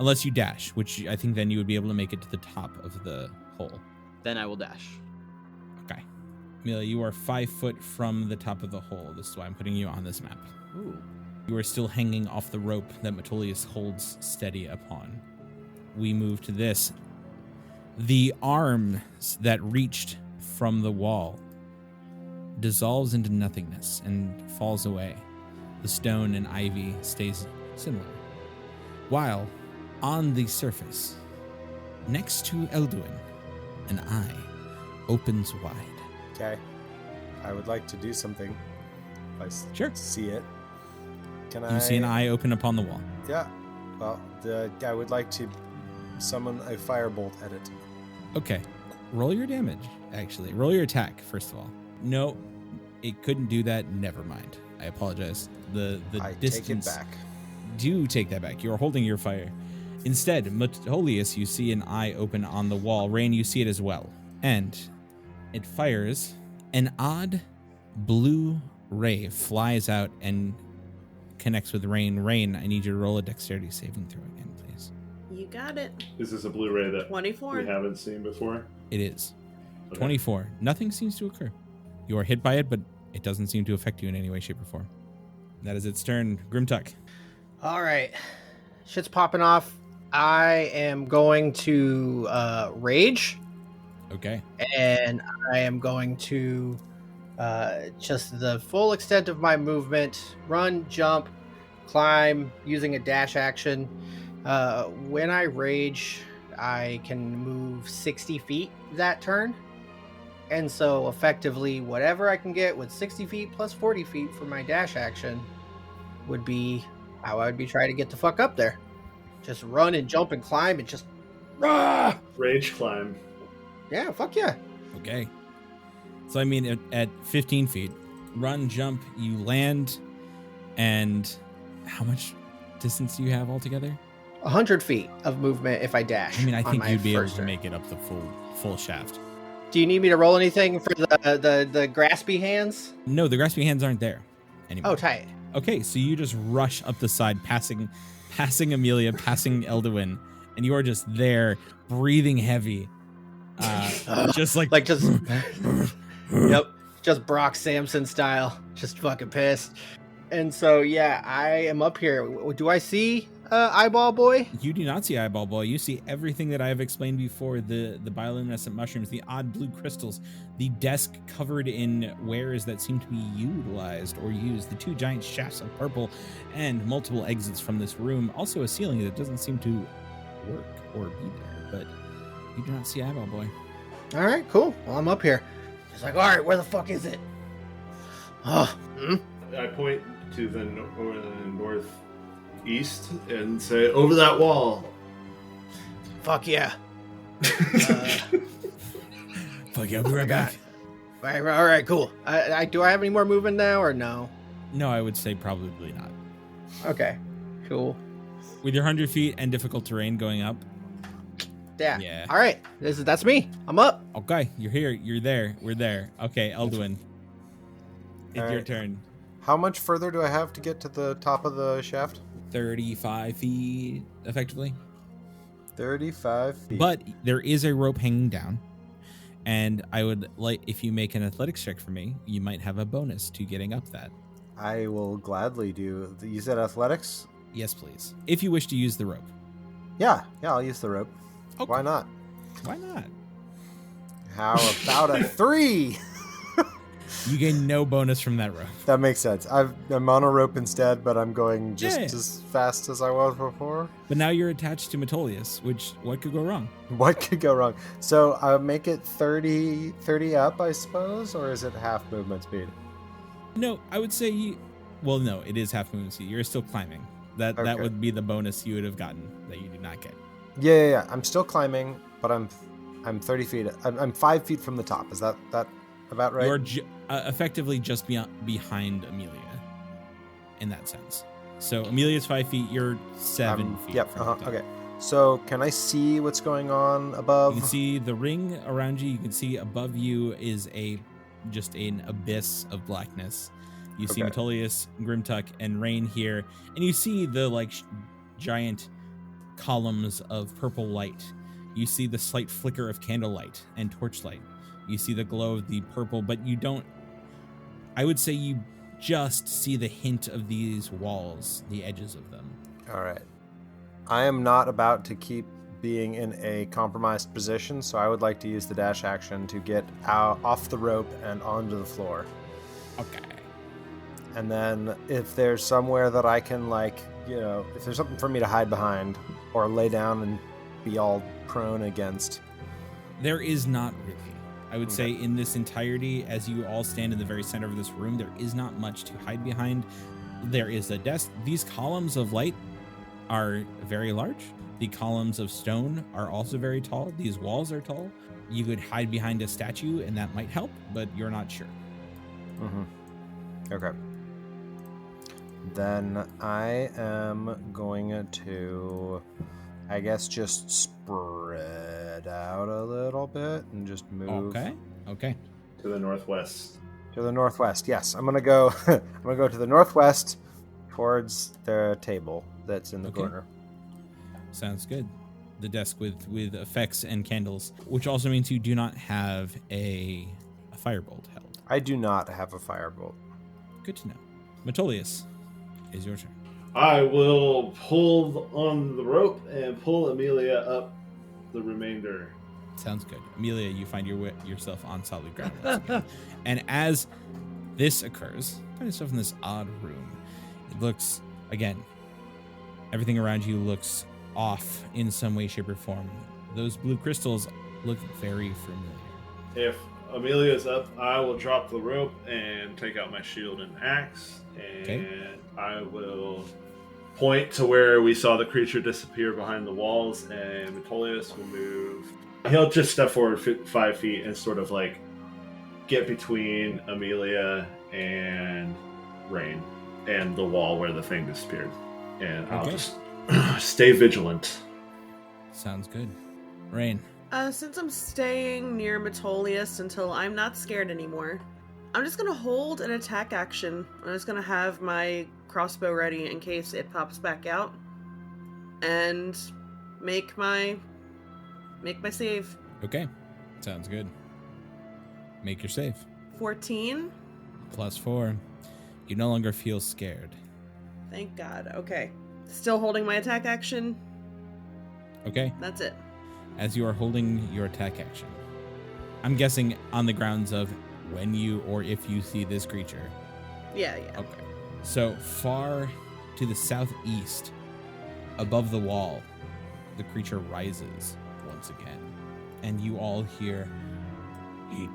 Unless you dash, which I think then you would be able to make it to the top of the hole. Then I will dash. Okay. Amelia, you are 5 foot from the top of the hole. This is why I'm putting you on this map. Ooh. You are still hanging off the rope that Metolius holds steady upon. We move to this. The arms that reached from the wall dissolves into nothingness and falls away. The stone and ivy stays similar. While on the surface, next to Elduin, an eye opens wide. Okay. I would like to do something. If I Sure. see it. Can You see an eye open upon the wall. Yeah. Well, I would like to summon a firebolt at it. Okay. Roll your damage, actually. Roll your attack, first of all. No, it couldn't do that. Never mind. I apologize. The I distance. take it back. Do take that back. You're holding your fire. Instead, Metolius, you see an eye open on the wall. Rain, you see it as well. And it fires. An odd blue ray flies out and connects with Rain. Rain, I need you to roll a dexterity saving throw again, please. You got it. Is this a Blu-ray that 24. we haven't seen before? It is. Okay. 24. Nothing seems to occur. You are hit by it, but it doesn't seem to affect you in any way, shape, or form. That is its turn. Grimtuck. All right. Shit's popping off. I am going to rage. Okay. And I am going to just the full extent of my movement, run, jump, climb, using a dash action. When I rage, I can move 60 feet that turn. And so effectively, whatever I can get with 60 feet plus 40 feet for my dash action would be how I would be trying to get the fuck up there. Just run and jump and climb and just... Rah! Rage climb. Yeah, fuck yeah. Okay. So, I mean, at 15 feet, run, jump, you land, and how much distance do you have altogether? 100 feet of movement if I dash. I mean, I think you'd be able to turn. make it up the full shaft. Do you need me to roll anything for the graspy hands? No, the grasping hands aren't there anymore. Oh, tight. Okay, so you just rush up the side, passing Amelia, passing Elduin, and you are just there, breathing heavy. Just like just yep, just Brock Samson style, just fucking pissed. And so yeah, I am up here. Do I see Eyeball Boy? You do not see Eyeball Boy. You see everything that I have explained before: the bioluminescent mushrooms, the odd blue crystals, the desk covered in wares that seem to be utilized or used, the two giant shafts of purple, and multiple exits from this room. Also, a ceiling that doesn't seem to work or be there, but you do not see Eyeball Boy. All right, cool. Well, I'm up here. It's like, all right, where the fuck is it? Oh, I point to the northeast and say, over that wall. Fuck yeah. Fuck yeah, I'll be right back. All right, cool. Do I have any more movement now or no? No, I would say probably not. Okay, cool. With your 100 feet and difficult terrain going up. Yeah. All right, that's me. I'm up. Okay, you're here. You're there. We're there. Okay, Elduin. It's your turn. How much further do I have to get to the top of the shaft? 35 feet, effectively. 35 feet. But there is a rope hanging down. And I would like, if you make an athletics check for me, you might have a bonus to getting up that. I will gladly do. You said athletics? Yes, please. If you wish to use the rope. Yeah, I'll use the rope. Okay. Why not? Why not? How about a 3? You gain no bonus from that rope. That makes sense. I'm on a rope instead, but I'm going just as fast as I was before. But now you're attached to Metolius, which, what could go wrong? What could go wrong? So I'll make it 30 up, I suppose, or is it half movement speed? No, I would say well, no, it is half movement speed. You're still climbing. That would be the bonus you would have gotten that you did not get. Yeah. I'm still climbing, but I'm 30 feet. I'm 5 feet from the top. Is that about right? You're effectively just behind Amelia in that sense. So Amelia's 5 feet, you're 7 feet. Yep. From the top. Okay. So can I see what's going on above? You can see the ring around you. You can see above you is just an abyss of blackness. You see Metolius, Grimtuck, and Rain here, and you see the giant columns of purple light. You see the slight flicker of candlelight and torchlight. You see the glow of the purple, but you don't. I would say you just see the hint of these walls, the edges of them. All right. I am not about to keep being in a compromised position, so I would like to use the dash action to get out off the rope and onto the floor. Okay. And then if there's somewhere that I can, if there's something for me to hide behind or lay down and be all prone against. There is not really. I would say in this entirety, as you all stand in the very center of this room, there is not much to hide behind. There is a desk. These columns of light are very large. The columns of stone are also very tall. These walls are tall. You could hide behind a statue and that might help, but you're not sure. Mm-hmm. Okay. Then I am going to, I guess, just spread out a little bit and just move. Okay. To the northwest. To the northwest, yes. I'm gonna go. I'm gonna go to the northwest, towards the table that's in the corner. Sounds good. The desk with effects and candles, which also means you do not have a firebolt held. I do not have a firebolt. Good to know. Metolius, is your turn. I will pull on the rope and pull Amelia up the remainder. Sounds good. Amelia, you find yourself on solid ground once again. And as this occurs, find yourself in this odd room. It looks, again, everything around you looks off in some way, shape, or form. Those blue crystals look very familiar. If Amelia's up, I will drop the rope and take out my shield and axe, and I will point to where we saw the creature disappear behind the walls, and Metolius will move. He'll just step forward 5 feet and sort of like get between Amelia and Rain and the wall where the thing disappeared. And I'll just stay vigilant. Sounds good. Rain. Since I'm staying near Metolius until I'm not scared anymore, I'm just gonna hold an attack action. I'm just gonna have my crossbow ready in case it pops back out, and make my save. Okay. Sounds good. Make your save. 14. +4. You no longer feel scared. Thank God. Okay. Still holding my attack action. Okay. That's it. As you are holding your attack action, I'm guessing on the grounds of when you or if you see this creature. Yeah. Okay. So far to the southeast, above the wall, the creature rises once again. And you all hear, He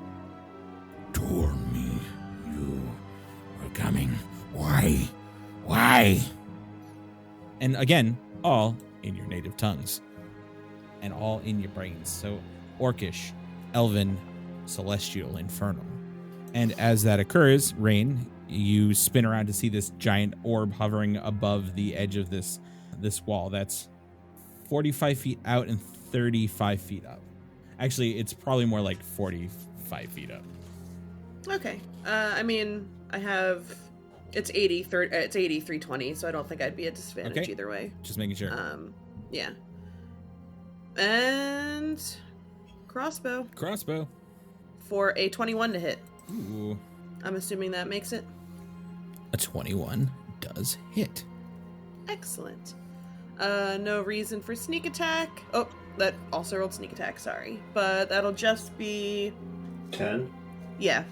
tore me. You were coming. Why? Why? and again, all in your native tongues. And all in your brains. So Orcish, Elven, Celestial, Infernal. And as that occurs, Rain, you spin around to see this giant orb hovering above the edge of this wall. That's 45 feet out and 35 feet up. Actually, it's probably more like 45 feet up. Okay. I mean, I have... It's 80, it's 80, 320, so I don't think I'd be at disadvantage either way. Just making sure. Yeah. And... Crossbow. Crossbow. For a 21 to hit. Ooh. I'm assuming that makes it. A 21 does hit. Excellent. No reason for sneak attack. Oh, that also rolled sneak attack, sorry. But that'll just be... 10? Yeah.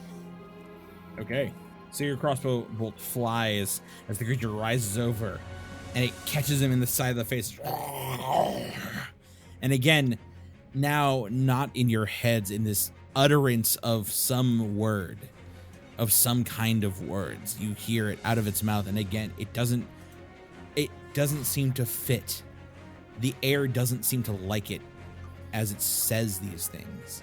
Okay. So your crossbow bolt flies as the creature rises over, and it catches him in the side of the face. And again, now not in your heads, in this utterance of some word, of some kind of words. You hear it out of its mouth, and again, it doesn't seem to fit. The air doesn't seem to like it as it says these things.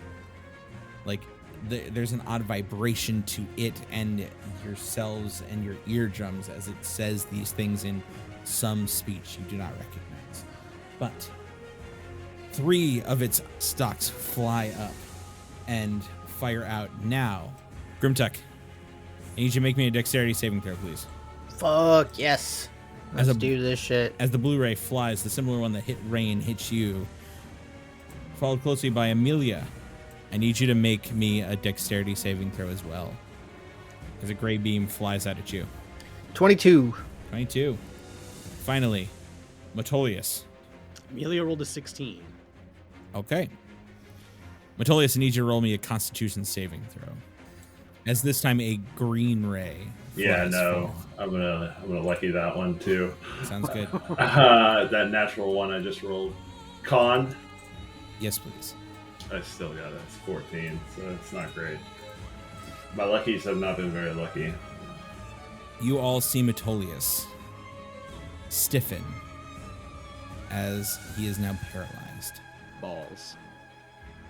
Like, there's an odd vibration to it and yourselves and your eardrums as it says these things in some speech you do not recognize. But 3 of its stalks fly up and fire out now. Grimtuck, I need you to make me a dexterity saving throw, please. Fuck yes. As Let's do this shit. As the Blu-ray flies, the similar one that hit Rain hits you, followed closely by Amelia. I need you to make me a dexterity saving throw as well, as a gray beam flies out at you. 22. 22. Finally, Metolius. Amelia rolled a 16. Okay. Metolius, I need you to roll me a Constitution saving throw. As this time a green ray. Yeah, flies no. forth. I'm gonna lucky that one too. Sounds good. That natural one I just rolled. Con. Yes, please. I still got it. It's 14, so it's not great. My luckies have not been very lucky. You all see Metolius stiffen as he is now paralyzed. Balls.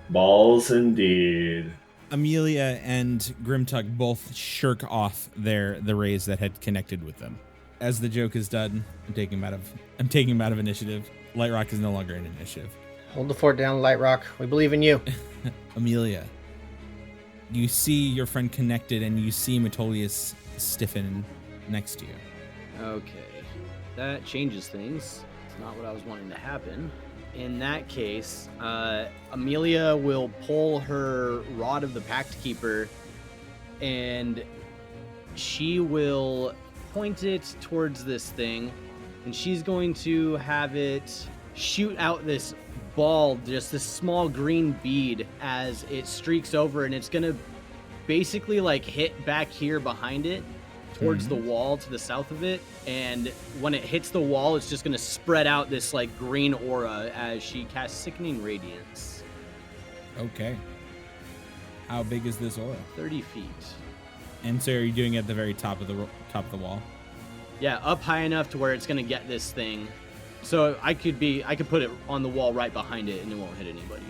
Balls indeed. Amelia and Grimtuck both shirk off the rays that had connected with them. As the joke is done, I'm taking him out of initiative. Lightrock is no longer in initiative. Hold the fort down, Light Rock. We believe in you. Amelia, you see your friend connected, and you see Metolius stiffen next to you. Okay, that changes things. It's not what I was wanting to happen. In that case, Amelia will pull her Rod of the Pact Keeper and she will point it towards this thing, and she's going to have it shoot out this ball, just this small green bead, as it streaks over, and it's gonna basically like hit back here behind it towards the wall to the south of it, and when it hits the wall, it's just gonna spread out this like green aura as she casts Sickening Radiance. Okay. How big is this aura? 30 feet. And so are you doing it at the very top of the wall? Yeah, up high enough to where it's gonna get this thing. So I could put it on the wall right behind it, and it won't hit anybody.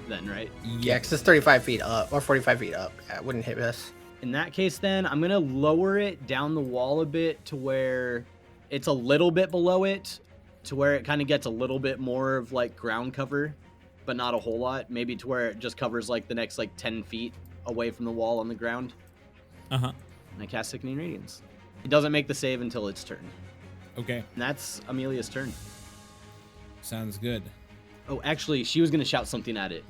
Then, right? Yeah, because it's 35 feet up or 45 feet up. Yeah, it wouldn't hit us. In that case, then I'm gonna lower it down the wall a bit to where it's a little bit below it, to where it kind of gets a little bit more of like ground cover, but not a whole lot. Maybe to where it just covers like the next like 10 feet away from the wall on the ground. And I cast Sickening Radiance. It doesn't make the save until its turn. Okay. And that's Amelia's turn. Sounds good. Oh, actually, she was going to shout something at it.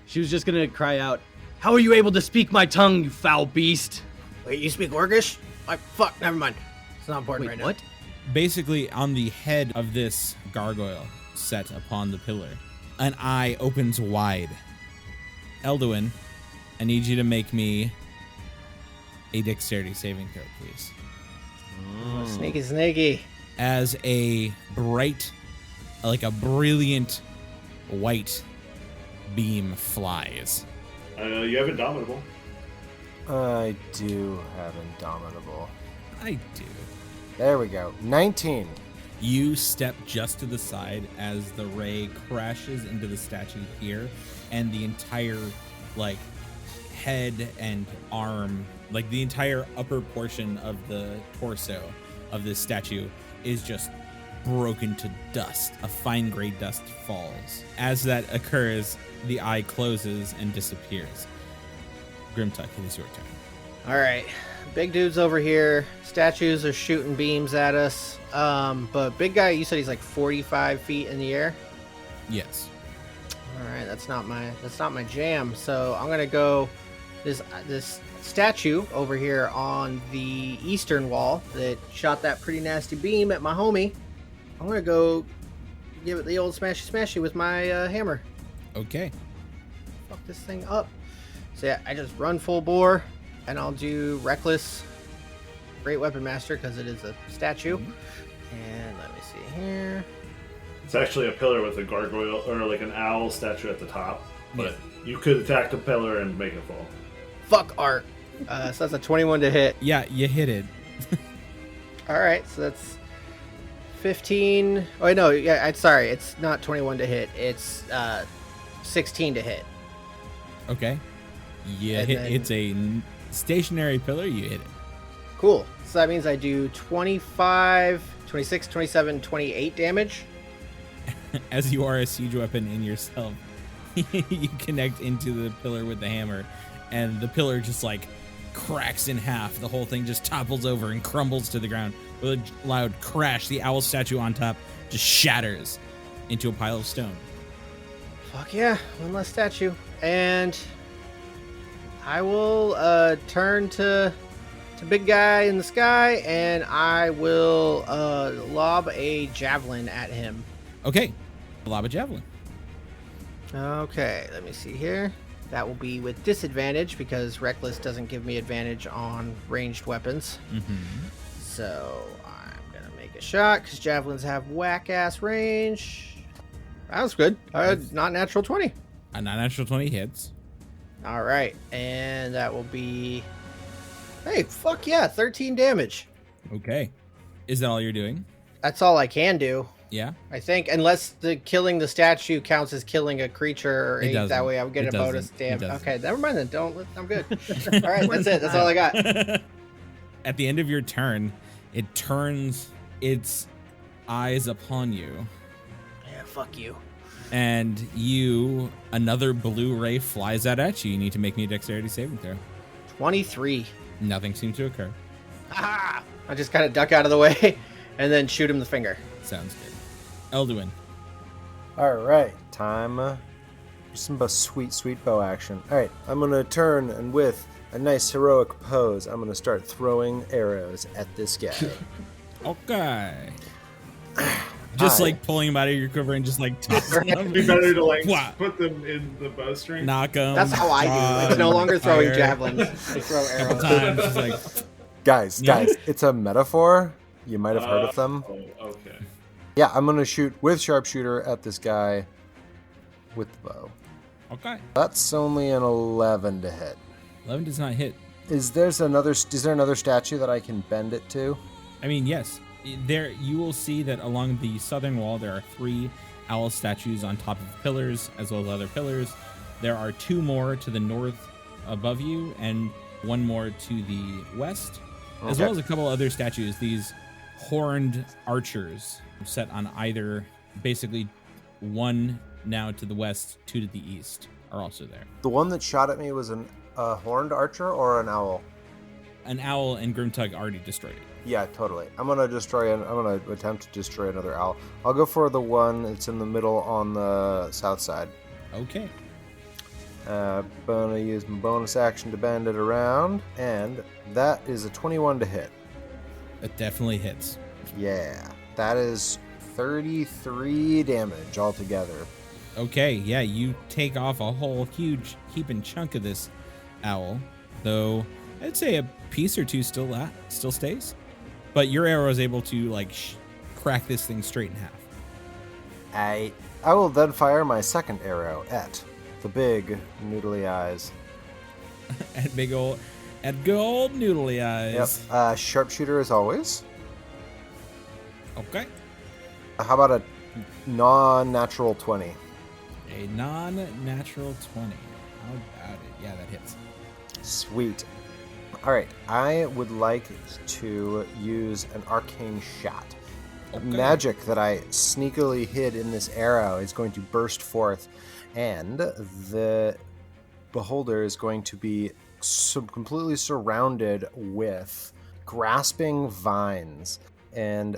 She was just going to cry out, "How are you able to speak my tongue, you foul beast?" Wait, you speak Orcish? Fuck, never mind. It's not important right now. What? Basically, on the head of this gargoyle set upon the pillar, an eye opens wide. Elduin, I need you to make me a dexterity saving throw, please. Sneaky, sneaky. As a bright, like a brilliant white beam flies. You have Indomitable. I do have Indomitable. I do. There we go. 19. You step just to the side as the ray crashes into the statue here, and the entire, like, head and arm, like the entire upper portion of the torso of this statue is just broken to dust. A fine gray dust falls. As that occurs, the eye closes and disappears. Grimtuck, it is your turn. All right. Big dude's over here. Statues are shooting beams at us. But big guy, you said he's like 45 feet in the air? Yes. All right, that's not my jam. So I'm gonna go this statue over here on the eastern wall that shot that pretty nasty beam at my homie. I'm gonna go give it the old smashy smashy with my hammer. Okay. Fuck this thing up. So yeah, I just run full bore, and I'll do reckless, great weapon master because it is a statue. And let me see here. It's actually a pillar with a gargoyle or like an owl statue at the top, but you could attack the pillar and make it fall. Fuck art. So that's a 21 to hit. Yeah, you hit it. All right, so that's 15. Oh wait, no, yeah, I'm sorry, it's not 21 to hit. It's 16 to hit. Okay. Yeah, it's a stationary pillar. You hit it. Cool. So that means I do 25, 26, 27, 28 damage. As you are a siege weapon in yourself, you connect into the pillar with the hammer, and the pillar just like cracks in half. The whole thing just topples over and crumbles to the ground. With a loud crash, the owl statue on top just shatters into a pile of stone. Fuck yeah, one less statue. And I will turn to big guy in the sky, and I will lob a javelin at him. Okay, lob a javelin. Okay, let me see here. That will be with disadvantage because reckless doesn't give me advantage on ranged weapons. So I'm gonna make a shot because javelins have whack ass range. That was good. Not natural 20. A non-natural 20 hits. All right, and that will be. Hey, fuck yeah, 13 damage. Okay, is that all you're doing? That's all I can do. Yeah, I think, unless the killing the statue counts as killing a creature, or It doesn't. that way I would get It a bonus doesn't. It damage. doesn't. Okay, never mind then. I'm good. All right, that's it. That's all I got. At the end of your turn, it turns its eyes upon you, Yeah, fuck you. and another blue ray flies out at you. You need to make me a dexterity saving throw. 23. Nothing seemed to occur. Ah! I just kind of duck out of the way and then shoot him the finger. Sounds good. Elduin. All right, time. Some sweet bow action. All right, I'm gonna turn and with a nice heroic pose, I'm going to start throwing arrows at this guy. Okay. Just Hi. like pulling him out of your quiver and just like tossing them. It'd be better to like Wow. put them in the bowstring. Knock them. That's how I do. It's no longer throwing javelins. I throw arrows. Times. Just like, Guys, Yeah. it's a metaphor. You might have heard of them. Oh, okay. Yeah, I'm going to shoot with sharpshooter at this guy with the bow. okay. That's only an 11 to hit. 11 does not hit. Is there another statue that I can bend it to? I mean, yes. There, you will see that along the southern wall there are 3 owl statues on top of pillars, as well as other pillars. There are 2 more to the north above you, and 1 more to the west, as Okay. well as a couple other statues. These horned archers set on either, basically 1 now to the west, 2 to the east, are also there. The one that shot at me was a horned archer or an owl? An owl and Grimtug already destroyed it. Yeah, totally. I'm gonna attempt to destroy another owl. I'll go for the one that's in the middle on the south side. Okay. Gonna use my bonus action to bend it around, and that is a 21 to hit. It definitely hits. Yeah, that is 33 damage altogether. Okay, yeah, you take off a whole huge heaping chunk of this owl, though I'd say a piece or 2 still stays. But your arrow is able to like crack this thing straight in half. I will then fire my second arrow at the big noodly eyes. At good old noodly eyes. Yep. Sharpshooter as always. Okay. How about a non-natural 20? A non-natural 20. How about it? Yeah, that hits. Sweet. All right, I would like to use an arcane shot. Okay. Magic that I sneakily hid in this arrow is going to burst forth, and the beholder is going to be completely surrounded with grasping vines and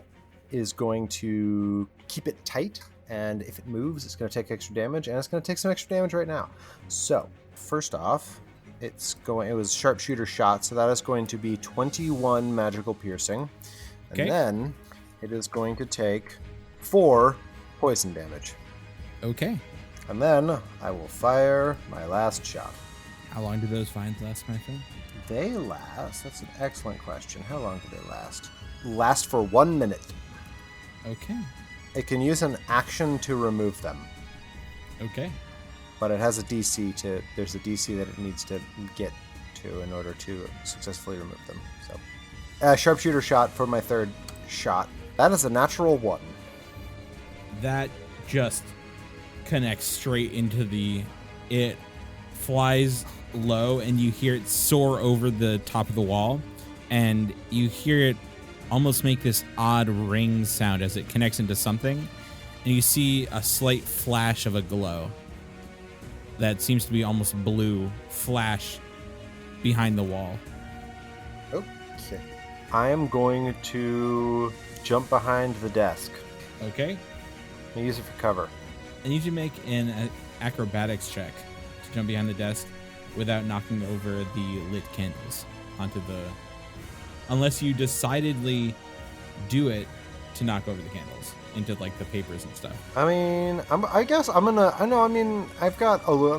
is going to keep it tight. And if it moves, it's going to take extra damage, and it's going to take some extra damage right now. So, first off, it was sharpshooter shot, so that is going to be 21 magical piercing. Okay. And then it is going to take 4 poison damage. Okay. And then I will fire my last shot. How long do those vines last, my friend? They last, that's an excellent question. How long do they last? Last for 1 minute. Okay. It can use an action to remove them, Okay. but it has a DC there's a DC that it needs to get to in order to successfully remove them. So, sharpshooter shot for my third shot. That is a natural 1. That just connects straight into it flies low, and you hear it soar over the top of the wall, and you hear it almost make this odd ring sound as it connects into something, and you see a slight flash of a glow that seems to be almost blue flash behind the wall. Okay. I am going to jump behind the desk. Okay. And use it for cover. I need you to make an acrobatics check to jump behind the desk without knocking over the lit candles onto the... Unless you decidedly do it to knock over the candles into like the papers and stuff. I mean, I guess I'm gonna. I know. I mean, I've got a little.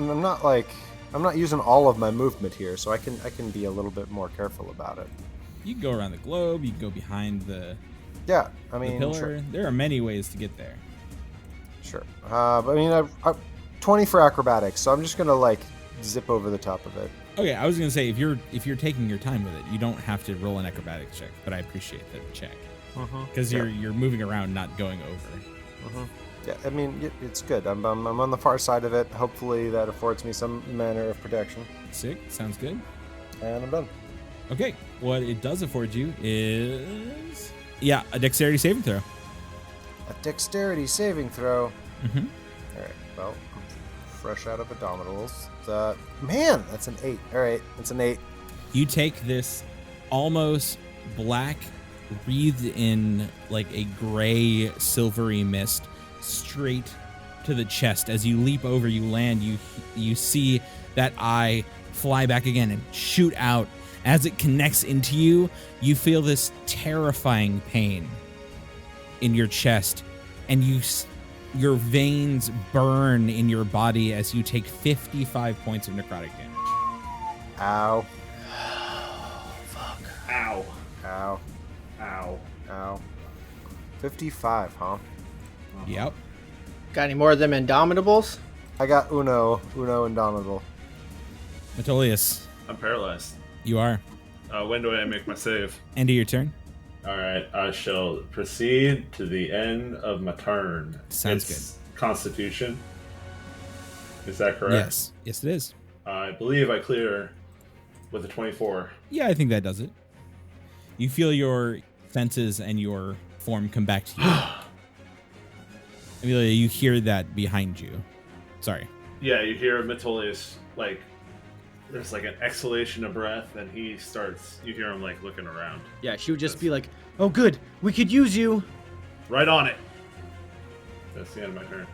I'm not using all of my movement here, so I can be a little bit more careful about it. You can go around the globe. You can go behind the Yeah, I the mean, pillar. sure. There are many ways to get there. Sure. But I mean, I 20 for acrobatics, so I'm just gonna like zip over the top of it. Okay, I was gonna say if you're taking your time with it, you don't have to roll an acrobatics check, but I appreciate the check because you're moving around, not going over. Yeah, I mean, it's good. I'm on the far side of it. Hopefully, that affords me some manner of protection. Sick, sounds good. And I'm done. Okay, what it does afford you is a dexterity saving throw. A dexterity saving throw. Mm-hmm. All right. Well, fresh out of abdominals. Man, that's an 8. All right, it's an 8. You take this almost black, wreathed in like a gray, silvery mist straight to the chest. As you leap over, you land. You see that eye fly back again and shoot out. As it connects into you, you feel this terrifying pain in your chest, and your veins burn in your body as you take 55 points of necrotic damage. Ow. Fuck. Ow. Ow. Ow. Ow. 55, huh? Yep. Got any more of them Indomitables? I got Uno Indomitable. Metolius, I'm paralyzed. you are. When do I make my save? End of your turn. All right, I shall proceed to the end of my turn. Sounds It's Constitution. Is that correct? Yes. Yes, it is. I believe I clear with a 24. Yeah, I think that does it. You feel your senses and your form come back to you. Amelia, you hear that behind you. Sorry. Yeah, you hear Metolius, like, there's like an exhalation of breath, and you hear him like looking around. Yeah, she would just be like, "Oh, good, we could use you." Right on it. That's the end of my turn.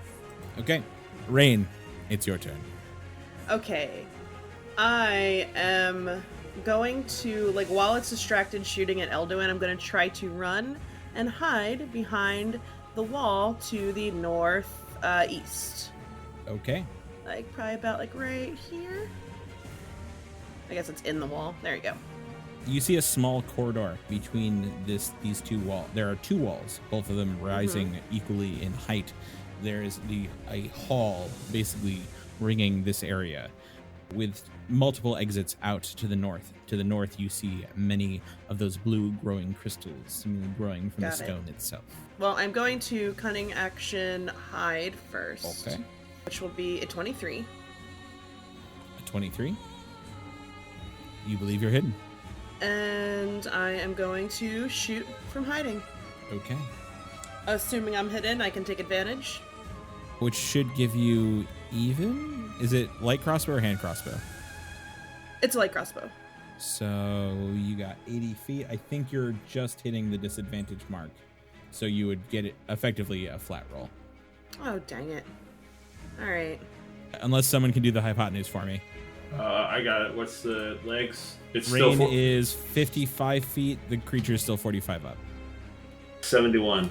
Okay. Rain, it's your turn. Okay. I am going to, like, while it's distracted shooting at Elduin, I'm going to try to run and hide behind the wall to the northeast. Okay. Like, probably about, like, right here. I guess it's in the wall. There you go. You see a small corridor between these two walls. There are two walls, both of them rising equally in height. There is a hall basically ringing this area with multiple exits out to the north. To the north, you see many of those blue growing crystals seemingly growing from the stone itself. Well, I'm going to cunning action hide first. Okay. Which will be a 23. A 23. You believe you're hidden. And I am going to shoot from hiding. Okay. Assuming I'm hidden, I can take advantage. Which should give you even? Is it light crossbow or hand crossbow? It's a light crossbow. So you got 80 feet. I think you're just hitting the disadvantage mark. So you would get it effectively a flat roll. Oh, dang it. All right. Unless someone can do the hypotenuse for me. I got it. What's the legs? It's Rain still is 55 feet. The creature is still 45 up. 71.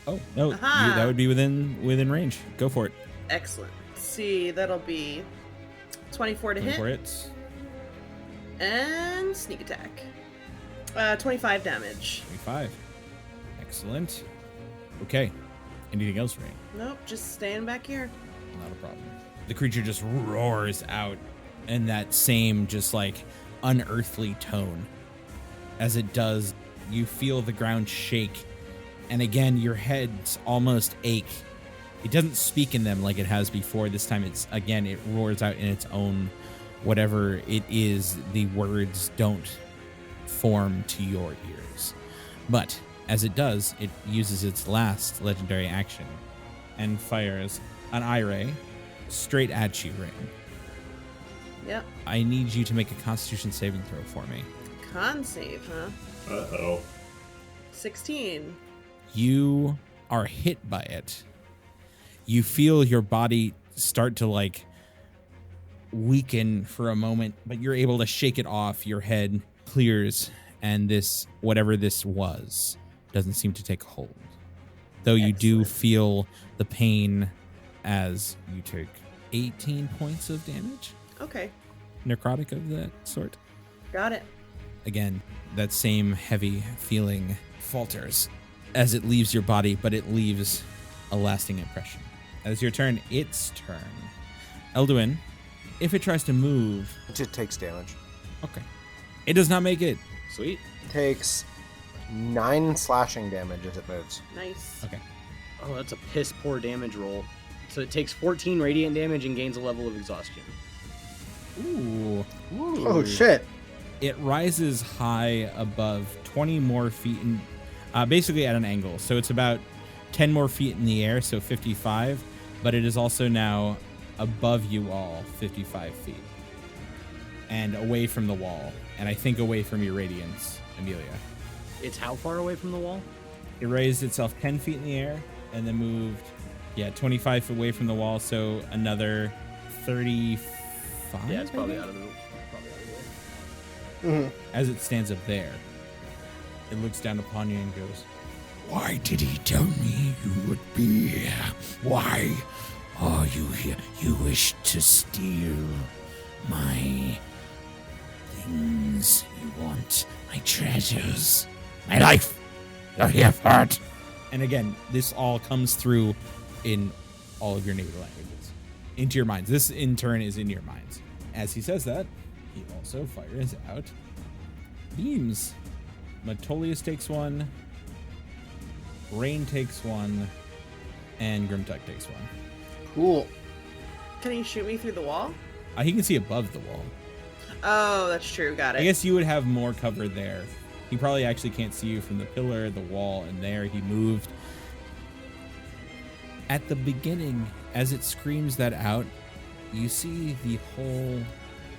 Oh, no. Aha. That would be within range. Go for it. Excellent. Let's see, that'll be 24 to 24 hit. hits. And sneak attack. 25 damage. 25. Excellent. Okay. Anything else, Rain? Nope, just staying back here. Not a problem. The creature just roars out in that same just like unearthly tone. As it does, you feel the ground shake, and again your heads almost ache. It doesn't speak in them like it has before. This time it roars out in its own whatever it is. The words don't form to your ears. But as it does, it uses its last legendary action and fires an eye ray straight at you, Rain. Yep. I need you to make a Constitution saving throw for me. Con save, huh? Uh-oh. 16. You are hit by it. You feel your body start to like weaken for a moment, but you're able to shake it off. Your head clears, and this, whatever this was, doesn't seem to take hold. Though you do feel the pain as you take 18 points of damage. Okay, Necrotic of that sort. got it. Again, that same heavy feeling falters as it leaves your body, but it leaves a lasting impression. As your turn, its turn. Elduin, if it tries to move... It takes damage. Okay. It does not make it. Sweet. Takes 9 slashing damage as it moves. Nice. Okay. Oh, that's a piss poor damage roll. So it takes 14 radiant damage and gains a level of exhaustion. Ooh. Oh, shit. It rises high above 20 more feet, basically at an angle. So it's about 10 more feet in the air, so 55. But it is also now above you all, 55 feet. And away from the wall. And I think away from your radiance, Amelia. It's how far away from the wall? It raised itself 10 feet in the air and then moved, 25 feet away from the wall. So another 30 5? Yeah, it's probably I out think? of the As it stands up there, it looks down upon you and goes, Why did he tell me you would be here? Why are you here? You wish to steal my things. You want my treasures. My life. You're here for it. and again, this all comes through in all of your native languages, into your minds. This, in turn, is in your minds. As he says that, he also fires out beams. Metolius takes one, Rain takes one, and Grimtuck takes one. Cool. Can he shoot me through the wall? He can see above the wall. Oh, that's true. Got it. I guess you would have more cover there. He probably actually can't see you from the pillar, the wall, and there he moved. At the beginning, as it screams that out, you see the whole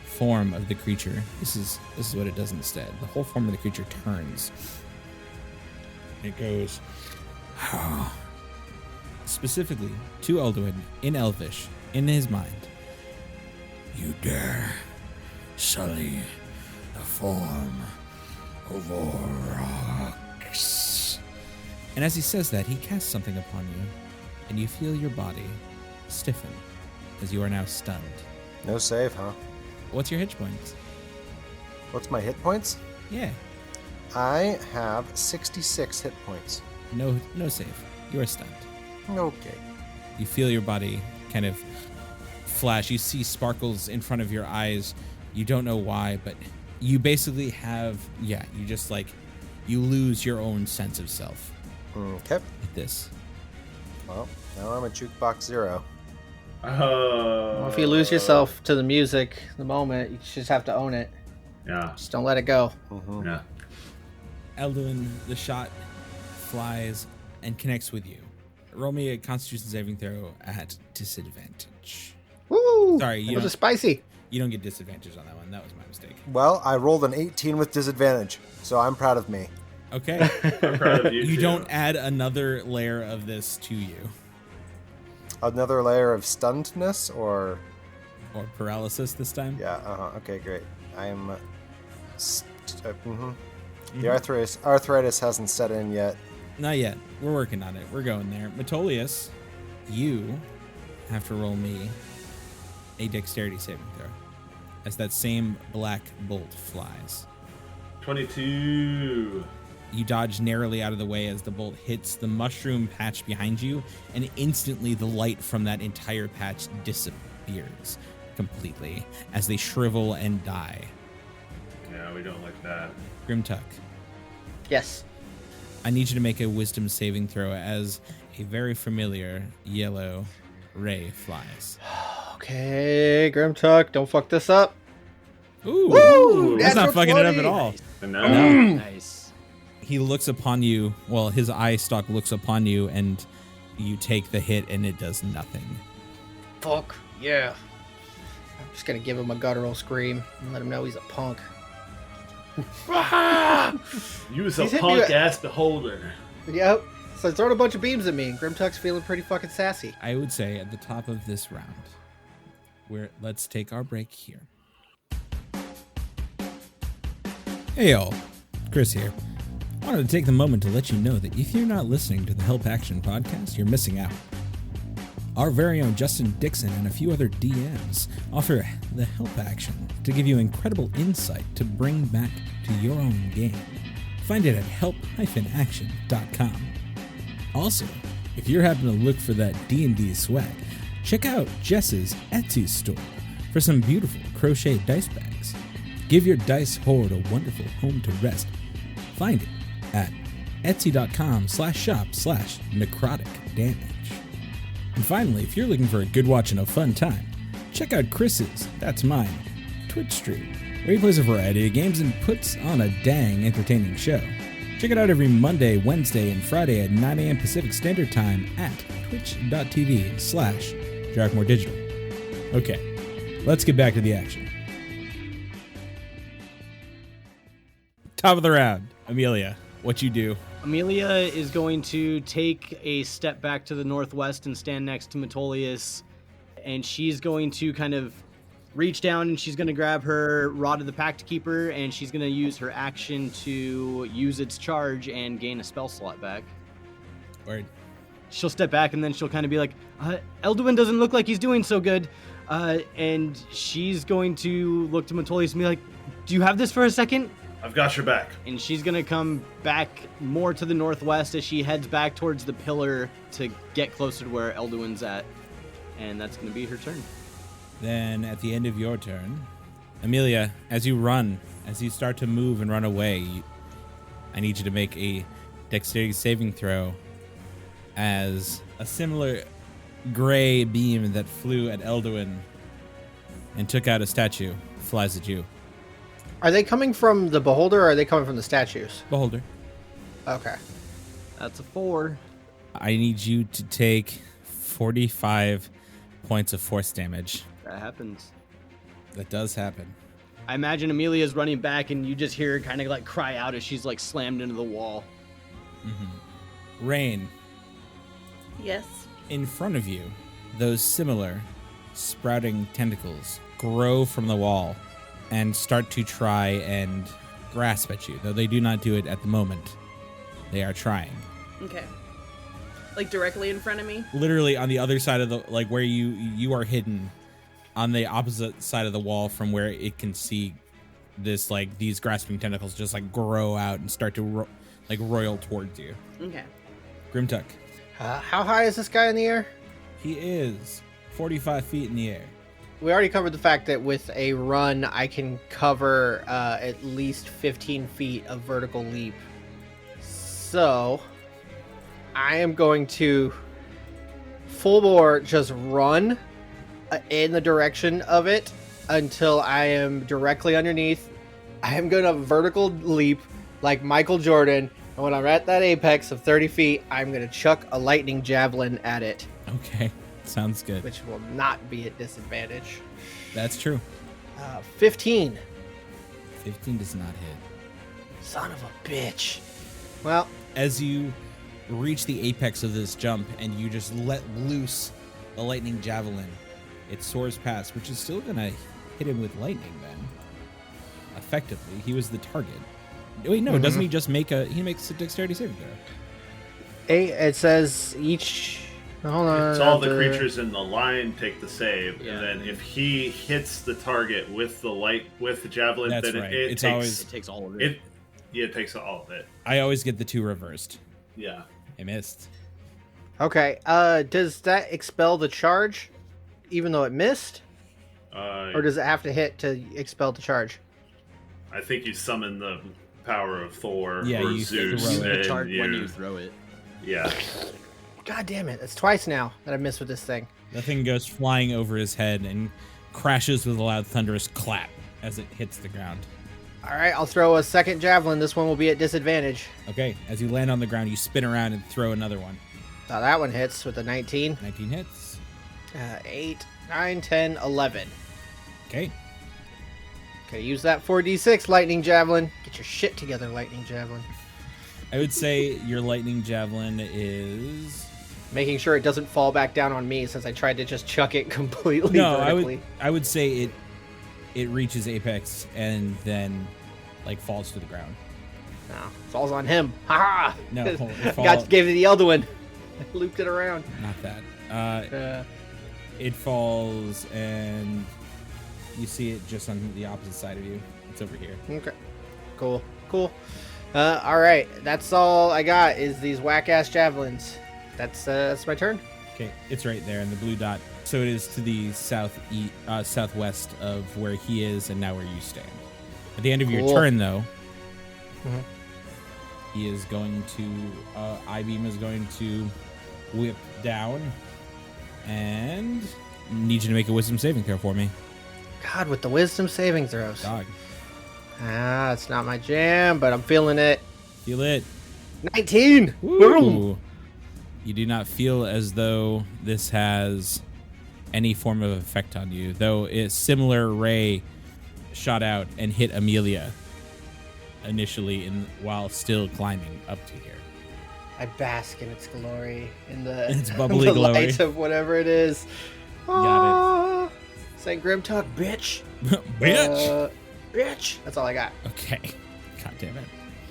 form of the creature. This is what it does instead. The whole form of the creature turns. It goes specifically to Elduin in Elvish, in his mind. You dare sully the form of Orox. And as he says that, he casts something upon you, and you feel your body stiffen as you are now stunned. No save, huh? What's your hit points? What's my hit points? Yeah, I have 66 hit points. no save. You are stunned. Okay. You feel your body kind of flash. You see sparkles in front of your eyes. You don't know why, but you basically have, you just you lose your own sense of self Okay. with this. Well, now I'm a jukebox zero. Well, if you lose yourself to the music, the moment, you just have to own it. Yeah. Just don't let it go. Mm-hmm. Yeah. Elduin, the shot flies and connects with you. Roll me a Constitution saving throw at disadvantage. Woo! Sorry, It was spicy. You don't get disadvantage on that one. That was my mistake. Well, I rolled an 18 with disadvantage, so I'm proud of me. Okay. I'm proud of you. You too. don't add another layer of this to you. Another layer of stunnedness, or Or paralysis this time. yeah, okay, great. I'm. The arthritis hasn't set in yet. Not yet. We're working on it. We're going there. Metolius, you have to roll me a dexterity saving throw as that same black bolt flies. 22. You dodge narrowly out of the way as the bolt hits the mushroom patch behind you, and instantly the light from that entire patch disappears completely as they shrivel and die. Yeah, we don't like that. Grimtuck, Yes. I need you to make a wisdom saving throw as a very familiar yellow ray flies. Okay, Grimtuck, don't fuck this up. Ooh, Woo! that's not Natural fucking it up 20. at all. And now, Nice. He looks upon you, well, his eye stalk looks upon you, and you take the hit, and it does nothing. Fuck, yeah. I'm just gonna give him a guttural scream and let him know he's a punk. use a He's hit me punk with- ass beholder. Yep. So throwing a bunch of beams at me, and Grimtuck's feeling pretty fucking sassy. I would say at the top of this round, let's take our break here. Hey y'all, Chris here. Wanted to take the moment to let you know that if you're not listening to the Help Action podcast, you're missing out. Our very own Justin Dixon and a few other DMs offer the Help Action to give you incredible insight to bring back to your own game. Find it at help-action.com. Also, if you're happening to look for that D&D swag, check out Jess's Etsy store for some beautiful crochet dice bags. Give your dice hoard a wonderful home to rest. Find it at etsy.com/shop/necrotic-damage. And finally, if you're looking for a good watch and a fun time, check out Chris's, that's mine, Twitch stream, where he plays a variety of games and puts on a dang entertaining show. Check it out every Monday, Wednesday, and Friday at 9 a.m. Pacific Standard Time at twitch.tv/DarkmoreDigital. Okay, let's get back to the action. Top of the round, Amelia, what you do? Amelia is going to take a step back to the northwest and stand next to Metolius, and she's going to kind of reach down and she's going to grab her Rod of the Pact Keeper, and she's going to use her action to use its charge and gain a spell slot back. Word. She'll step back and then she'll kind of be like, Elduin doesn't look like he's doing so good. And she's going to look to Metolius and be like, do you have this for a second? I've got your back. And she's going to come back more to the northwest as she heads back towards the pillar to get closer to where Elduin's at. And that's going to be her turn. Then at the end of your turn, Amelia, as you start to move and run away, I need you to make a dexterity saving throw as a similar gray beam that flew at Elduin and took out a statue flies at you. Are they coming from the beholder or are they coming from the statues? Beholder. Okay. That's a 4. I need you to take 45 points of force damage. That happens. That does happen. I imagine Amelia's running back and you just hear her kind of like cry out as she's like slammed into the wall. Mm-hmm. Rain. Yes. In front of you, those similar sprouting tentacles grow from the wall and start to try and grasp at you, though they do not do it at the moment. They are trying. Okay. Like directly in front of me? Literally on the other side of the, like where you are hidden, on the opposite side of the wall from where it can see this, like these grasping tentacles just like grow out and start to roil towards you. Okay. Grimtuck. How high is this guy in the air? He is 45 feet in the air. We already covered the fact that with a run, I can cover at least 15 feet of vertical leap. So, I am going to full bore just run in the direction of it until I am directly underneath. I am going to vertical leap like Michael Jordan. And when I'm at that apex of 30 feet, I'm going to chuck a lightning javelin at it. Okay, sounds good. Which will not be at disadvantage. That's true. 15. 15 does not hit. Son of a bitch. Well, as you reach the apex of this jump and you just let loose the lightning javelin, it soars past, which is still going to hit him with lightning then. Effectively, he was the target. Wait, no, doesn't he just make he makes a dexterity saving throw? It says each... Hold on. It's all the creatures in the line take the save, Yeah. and then if he hits the target with the javelin, That's then right. it It's takes always- It takes all of it. it takes all of it. I always get the 2 reversed. Yeah. I missed. Okay, does that expel the charge, even though it missed? Or does it have to hit to expel the charge? I think you summon the power of Thor Yeah, or you Zeus. throw it. You hit and charge when you- you throw it. Yeah. God damn it, that's twice now that I missed with this thing. The thing goes flying over his head and crashes with a loud thunderous clap as it hits the ground. Alright, I'll throw a second javelin. This one will be at disadvantage. Okay, as you land on the ground, you spin around and throw another one. Now that one hits with a 19. 19 hits. 8, 9, 10, 11. Okay. Okay, use that 4d6 lightning javelin. Get your shit together, lightning javelin. I would say your lightning javelin is... Making sure it doesn't fall back down on me since I tried to just chuck it completely vertically. I would say it reaches apex and then like falls to the ground. No, falls on him. Ha! No, it Gave it the other one. Looped it around. Not that. It falls and you see it just on the opposite side of you. It's over here. Okay. Cool. All right. That's all I got is these whack-ass javelins. That's my turn. Okay, it's right there in the blue dot. So it is to the southwest of where he is and now where you stand. At the end of your Cool. turn, though, Mhm. he is going to... I-Beam is going to whip down and need you to make a wisdom saving throw for me. God, with the wisdom saving throws. Dog. It's not my jam, but I'm feeling it. Feel it. 19! Boom! Ooh. You do not feel as though this has any form of effect on you, though a similar ray shot out and hit Amelia initially while still climbing up to here. I bask in its glory, in the, Its bubbly the glory. light of whatever it is. Got it. Say Grimtuck, bitch. Bitch! Bitch. That's all I got. Okay. God damn it.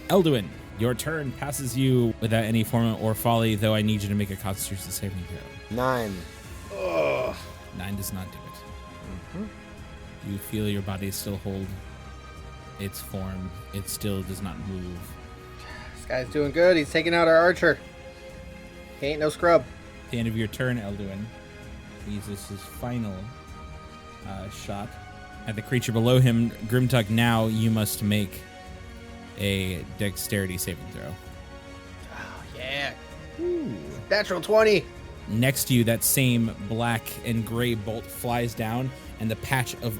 Elduin, your turn passes you without any form or folly, though I need you to make a Constitution saving throw. 9. Ugh. 9 does not do it. You feel your body still hold its form. It still does not move. This guy's doing good. He's taking out our archer. He ain't no scrub. At the end of your turn, Elduin uses his final shot at the creature below him. Grimtuck, now you must make a dexterity saving throw. Oh, yeah. Ooh. Natural 20. Next to you, that same black and gray bolt flies down, and the patch of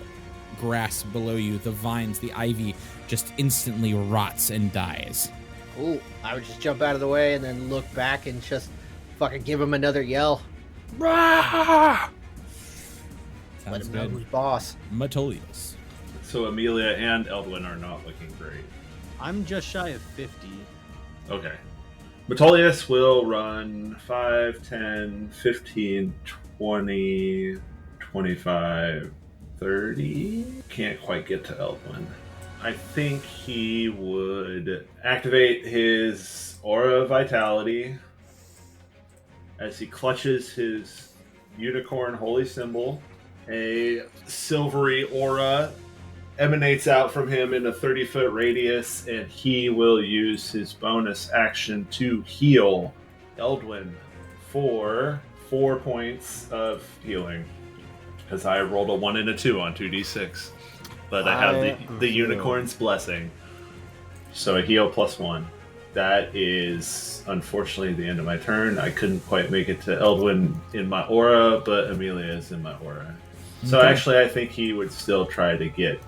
grass below you, the vines, the ivy, just instantly rots and dies. Ooh, I would just jump out of the way and then look back and just fucking give him another yell. Rah! Let Sounds him know good. who's boss. Matolius. So Amelia and Eldwin are not looking great. I'm just shy of 50. Okay. Metolius will run 5, 10, 15, 20, 25, 30. Can't quite get to Eldwin. I think he would activate his Aura of Vitality as he clutches his unicorn holy symbol. A silvery aura emanates out from him in a 30-foot radius, and he will use his bonus action to heal Eldwin for 4 points of healing. Because I rolled a 1 and a 2 on 2d6. But I have the unicorn's blessing. So a heal +1. That is unfortunately the end of my turn. I couldn't quite make it to Eldwin in my aura, but Amelia is in my aura. So Okay. actually I think he would still try to get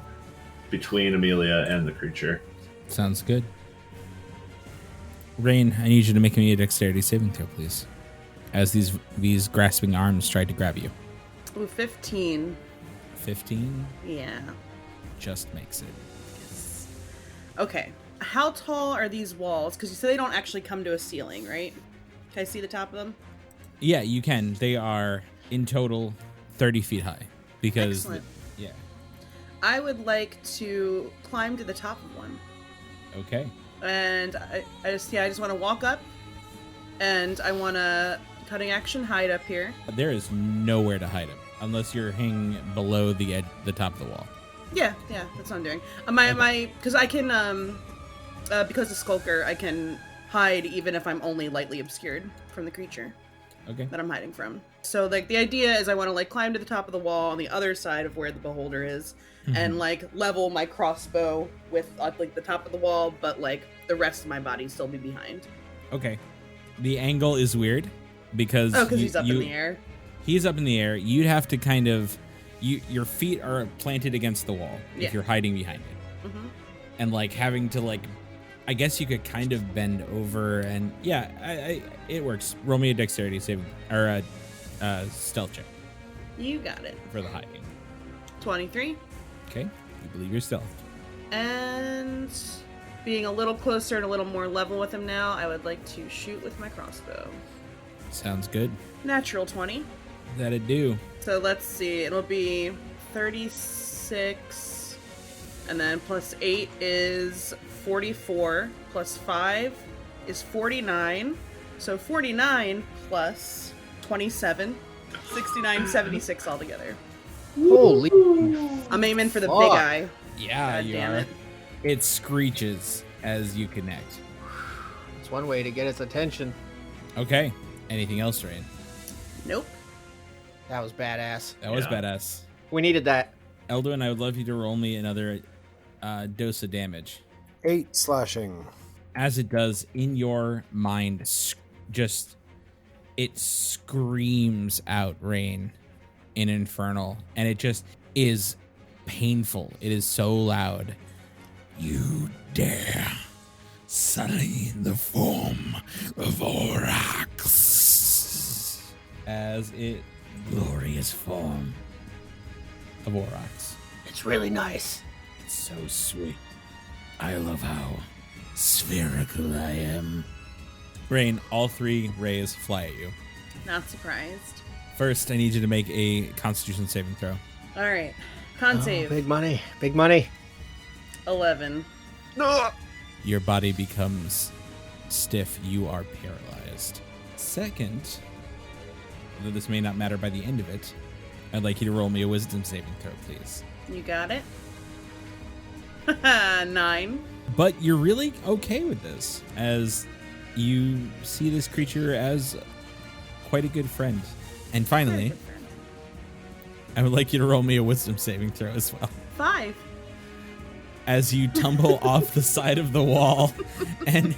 between Amelia and the creature. Sounds good. Rain, I need you to make me a dexterity saving throw, please. As these grasping arms tried to grab you. Ooh, 15. 15 Yeah. just makes it. Okay. How tall are these walls? Because you said they don't actually come to a ceiling, right? Can I see the top of them? Yeah, you can. They are in total 30 feet high. Because Excellent. yeah. I would like to climb to the top of one. Okay. And I just want to walk up, and I want to cutting action hide up here. There is nowhere to hide him unless you're hanging below the edge, the top of the wall. Yeah, that's what I'm doing. Because I can, because the skulker, I can hide even if I'm only lightly obscured from the creature Okay. that I'm hiding from. So like the idea is I want to like climb to the top of the wall on the other side of where the beholder is, and like level my crossbow with like the top of the wall, but like the rest of my body still be behind. Okay. The angle is weird because He's up in the air. He's up in the air. You'd have to kind of your feet are planted against the wall Yeah. if you're hiding behind it. Mm-hmm. And like having to like I guess you could kind of bend over and yeah, it works. Roll me a dexterity saving or a stealth check You got it. for the hiding. 23. Okay. You believe you're stealth. And being a little closer and a little more level with him now, I would like to shoot with my crossbow. Sounds good. Natural 20. That'd do. So let's see, it'll be 36, and then plus 8 is 44, plus 5 is 49. So 49 plus 27, 69, 76 altogether. Holy. I'm aiming for the big Fuck. eye. Yeah, God you damn are. it. It screeches as you connect. It's one way to get its attention. Okay. Anything else, Rain? Nope. That was badass. That was Yeah. badass. We needed that. Elduin, I would love you to roll me another dose of damage. 8 slashing. As it does in your mind, it screams out Rain in Infernal, and it just is painful. It is so loud. You dare sully the form of Orox. As it Glorious form. of Orox. It's really nice. It's so sweet. I love how spherical I am. Rain, all 3 rays fly at you. Not surprised. First, I need you to make a Constitution saving throw. All right. Con save. Big money. Big money. 11. Your body becomes stiff. You are paralyzed. Second, though this may not matter by the end of it, I'd like you to roll me a wisdom saving throw, please. You got it. 9. But you're really okay with this, as you see this creature as quite a good friend. And finally, I would like you to roll me a wisdom saving throw as well. 5. As you tumble off the side of the wall and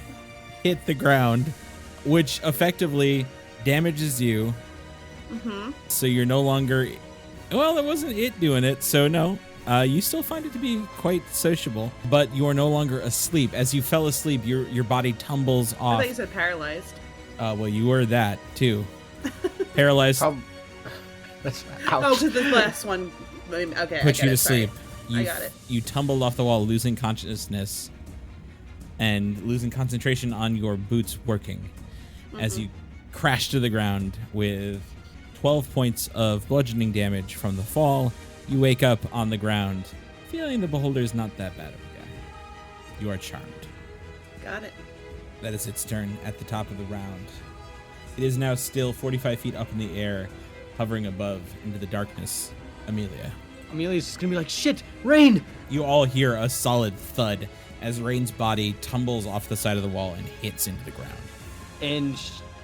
hit the ground, which effectively damages you. Mm-hmm. So you're no longer... Well, it wasn't it doing it, so no. You still find it to be quite sociable, but you are no longer asleep. As you fell asleep, your body tumbles I off. thought you said paralyzed. Well, you were that, too. Paralyzed That's Oh, ouch. because the last one. Okay, put you to sleep. I got it. You tumbled off the wall, losing consciousness and losing concentration on your boots working as you crash to the ground with 12 points of bludgeoning damage from the fall. You wake up on the ground, feeling the beholder is not that bad of a guy. You are charmed. Got it. That is its turn at the top of the round. It is now still 45 feet up in the air, hovering above into the darkness. Amelia. Amelia's just gonna be like, shit, Rain! You all hear a solid thud as Rain's body tumbles off the side of the wall and hits into the ground. And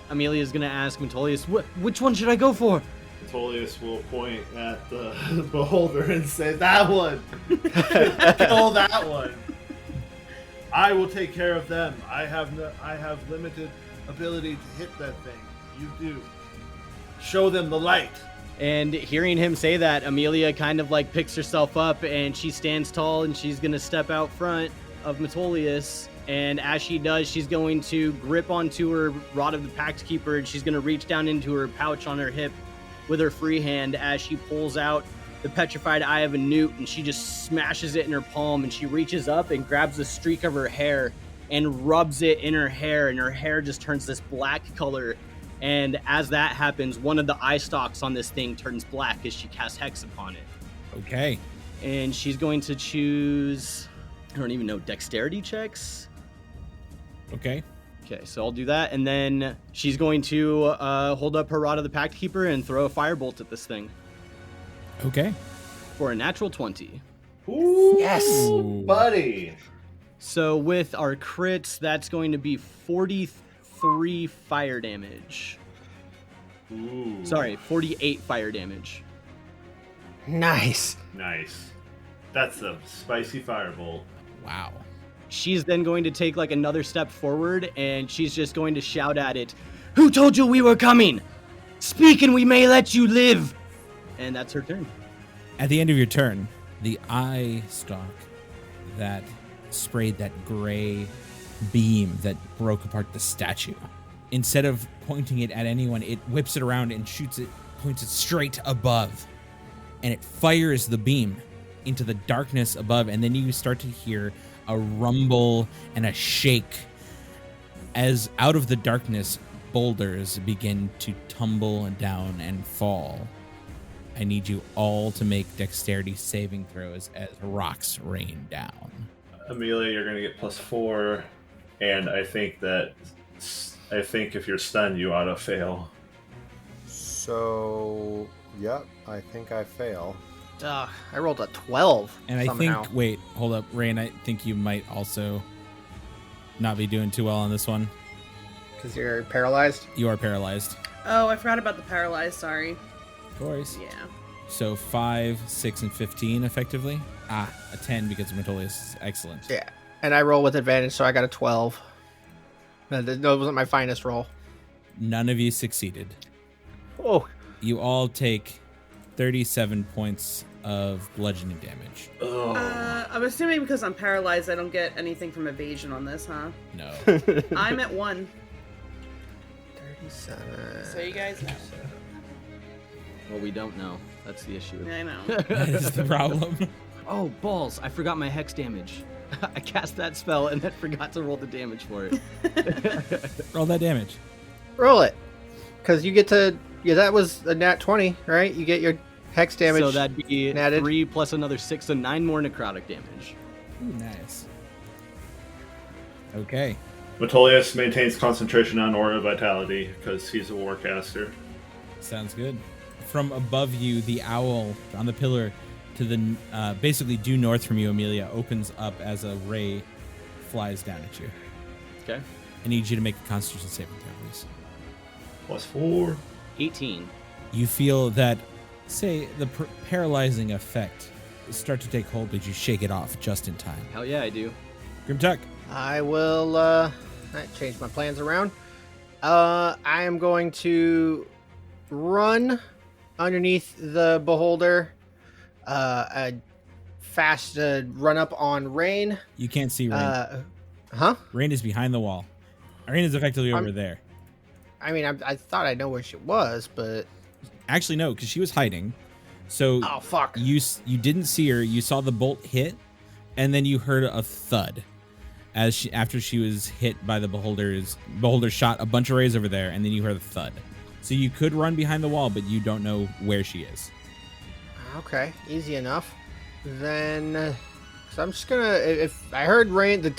Amelia's gonna ask Metolius, which one should I go for? Tolius will point at the beholder and say, "That one! Kill that one! I will take care of them. I have limited ability to hit that thing. You do. Show them the light." And hearing him say that, Amelia kind of like picks herself up and she stands tall and she's gonna step out front of Metolius. And as she does, she's going to grip onto her Rod of the Pact Keeper and she's gonna reach down into her pouch on her hip with her free hand as she pulls out the petrified eye of a newt and she just smashes it in her palm and she reaches up and grabs a streak of her hair and rubs it in her hair and her hair just turns this black color. And as that happens, one of the eye stalks on this thing turns black as she casts Hex upon it. Okay. And she's going to choose, I don't even know, dexterity checks? Okay. Okay, so I'll do that. And then she's going to hold up her Rod of the Pact Keeper and throw a firebolt at this thing Okay. for a natural 20. Ooh, Yes. buddy. So with our crits, that's going to be 43 fire damage. Ooh. Sorry, 48 fire damage. Nice. Nice. That's a spicy firebolt. Wow. She's then going to take like another step forward and she's just going to shout at it, "Who told you we were coming? Speak and we may let you live." And that's her turn. At the end of your turn, the eye stalk that sprayed that gray beam that broke apart the statue, instead of pointing it at anyone, it whips it around and points it straight above. And it fires the beam into the darkness above. And then you start to hear a rumble and a shake as out of the darkness, boulders begin to tumble down and fall. I need you all to make dexterity saving throws as rocks rain down. Amelia, you're going to get +4, and I think if you're stunned, you ought to fail. So, yep, I think I fail. I rolled a 12. And I somehow. think, wait, hold up, Rain, I think you might also not be doing too well on this one. Because you're paralyzed? You are paralyzed. Oh, I forgot about the paralyzed. Sorry. Of course. Yeah. So 5, 6, and 15 effectively. A 10 because of Metolius. Excellent. Yeah. And I roll with advantage, so I got a 12. No, that wasn't my finest roll. None of you succeeded. Oh. You all take 37 points of bludgeoning damage. Oh. I'm assuming because I'm paralyzed, I don't get anything from evasion on this, huh? No. I'm at 1. 37. So you guys know. Well, we don't know. That's the issue. I know. That is the problem. Oh, balls. I forgot my Hex damage. I cast that spell and then forgot to roll the damage for it. Roll that damage. Roll it. Because you get to... Yeah, that was a nat 20, right? You get your Hex damage. So that'd be netted. 3 plus another 6, so 9 more necrotic damage. Ooh, nice. Okay. Metolius maintains concentration on Aura Vitality because he's a warcaster. Sounds good. From above you, the owl on the pillar to the basically due north from you, Amelia, opens up as a ray flies down at you. Okay. I need you to make a Constitution saving throw, please. +4. 18. You feel that, say, the paralyzing effect start to take hold, but you shake it off just in time. Hell yeah, I do. Grimtuck. I will I change my plans around. I am going to run underneath the beholder. A fast run up on Rain. You can't see Rain. Huh? Rain is behind the wall. Rain is effectively over there. I mean, I thought I know where she was, but Actually, no, because she was hiding. So oh fuck! you didn't see her. You saw the bolt hit, and then you heard a thud as after she was hit by the beholder's. Beholder shot a bunch of rays over there, and then you heard a thud. So you could run behind the wall, but you don't know where she is. Okay, easy enough. Then, so I'm just gonna. If I heard Rain,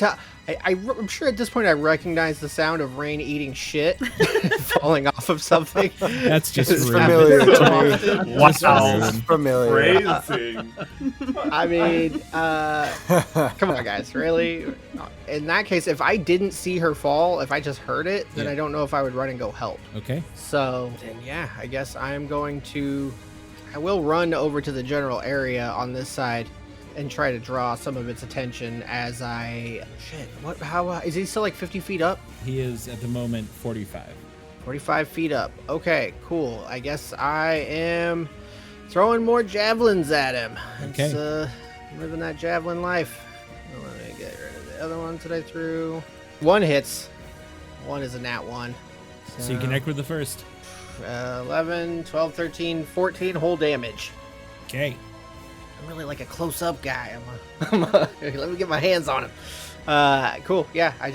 I'm sure at this point I recognize the sound of Rain eating shit, falling off of something. That's just It's rude. familiar to me. Wow. It's familiar. Phrasing. I mean, come on, guys, really? In that case, if I didn't see her fall, if I just heard it, then Yeah. I don't know if I would run and go help. Okay. So then, yeah, I guess I will run over to the general area on this side and try to draw some of its attention as how is he still like 50 feet up? He is at the moment 45. 45 feet up. Okay, cool. I guess I am throwing more javelins at him. Okay. It's living that javelin life. Let me get rid of the other ones that I threw. One hits. One is a nat 1. So you connect with the first. 11, 12, 13, 14 whole damage. Okay. I'm really like a close-up guy. Let me get my hands on him. Cool. Yeah, I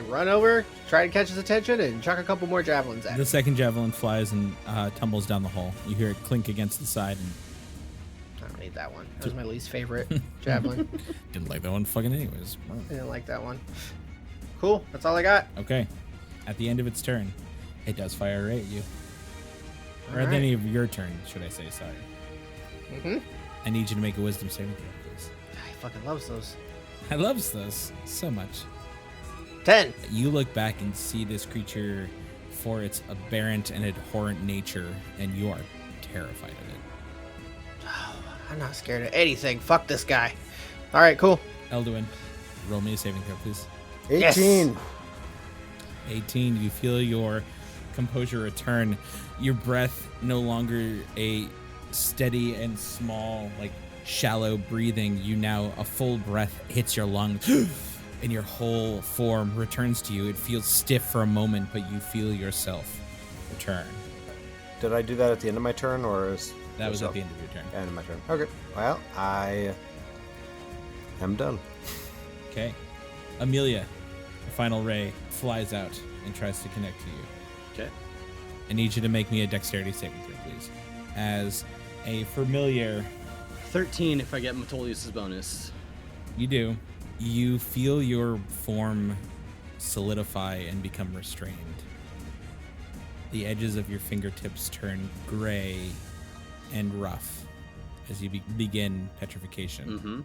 run over, try to catch his attention, and chuck a couple more javelins at The him. second javelin flies and tumbles down the hole. You hear it clink against the side. And I don't need that one. That was my least favorite javelin. didn't like that one fucking anyways. I didn't like that one. Cool. That's all I got. Okay. At the end of its turn, it does fire a ray at you. Or at All the right. end of your turn, should I say, sorry. Mm-hmm. I need you to make a wisdom saving throw, please. I fucking loves those. I love those so much. 10. You look back and see this creature for its aberrant and abhorrent nature, and you are terrified of it. I'm not scared of anything. Fuck this guy. All right, cool. Elduin, roll me a saving throw, please. 18. Yes. 18, you feel your composure return. Your breath no longer a steady and small, like shallow breathing. You now, a full breath hits your lungs and your whole form returns to you. It feels stiff for a moment, but you feel yourself return. Did I do that at the end of my turn, or is That was at the end of your turn. end of my turn? Okay. Well, I am done. Okay. Amelia, the final ray flies out and tries to connect to you. Okay. I need you to make me a dexterity saving throw, please. As a familiar, 13 if I get Metolius' bonus. you do, you feel your form solidify and become restrained. The edges of your fingertips turn gray and rough as you begin petrification. Mm-hmm.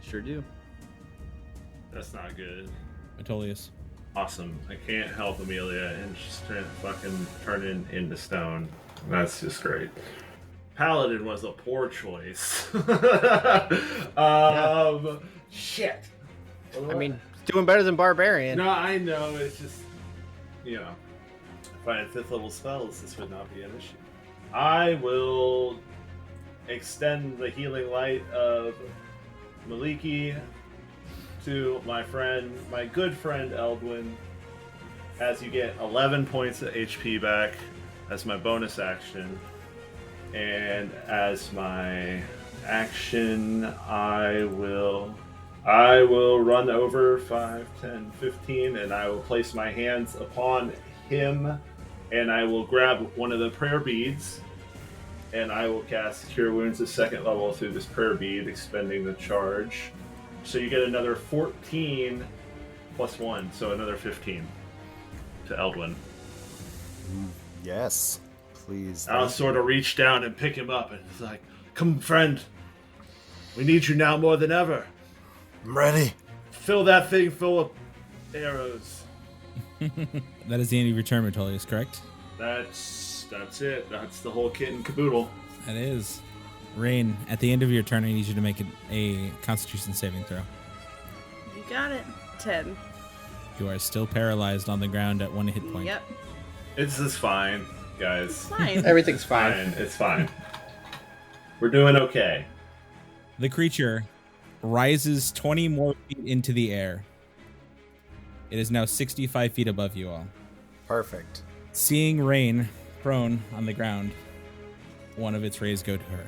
Sure do. That's not good. Metolius. Awesome. I can't help Amelia, and she's trying to fucking turn into stone. That's just great. Paladin was a poor choice. Shit. I mean, doing better than Barbarian. No, I know. It's just, you know, if I had 5th level spells, this would not be an issue. I will extend the healing light of Maliki to my good friend Eldwin, as you get 11 points of HP back as my bonus action. And as my action, I will run over 5, 10, 15, and I will place my hands upon him, and I will grab one of the prayer beads, and I will cast Cure Wounds at 2nd level through this prayer bead, expending the charge. So you get another 14 plus 1, so another 15 to Eldwin. Yes, please. I'll sort of reach down and pick him up, and it's like, come, friend. We need you now more than ever. I'm ready. Fill that thing full of arrows. That is the end of your turn, Metolius, correct? That's it. That's the whole kit and caboodle. That is. Rain, at the end of your turn, I need you to make a Constitution saving throw. You got it. 10. You are still paralyzed on the ground at 1 hit point. Yep. It's just fine, guys. It's fine. Everything's fine. It's fine. We're doing okay. The creature rises 20 more feet into the air. It is now 65 feet above you all. Perfect. Seeing Rain prone on the ground, one of its rays go to her.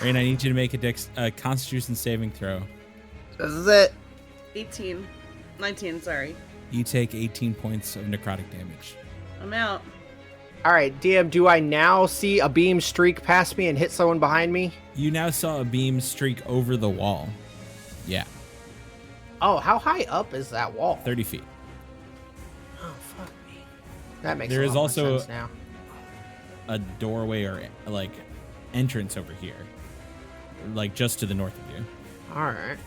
Rain, I need you to make a Constitution saving throw. This is it. 18. 19, sorry. You take 18 points of necrotic damage. I'm out. All right, DM, do I now see a beam streak past me and hit someone behind me? You now saw a beam streak over the wall. Yeah, Oh, how high up is that wall? 30 feet. Oh, fuck me. That makes There a is lot more also sense now. a doorway or like entrance over here, like just to the north of you. All right.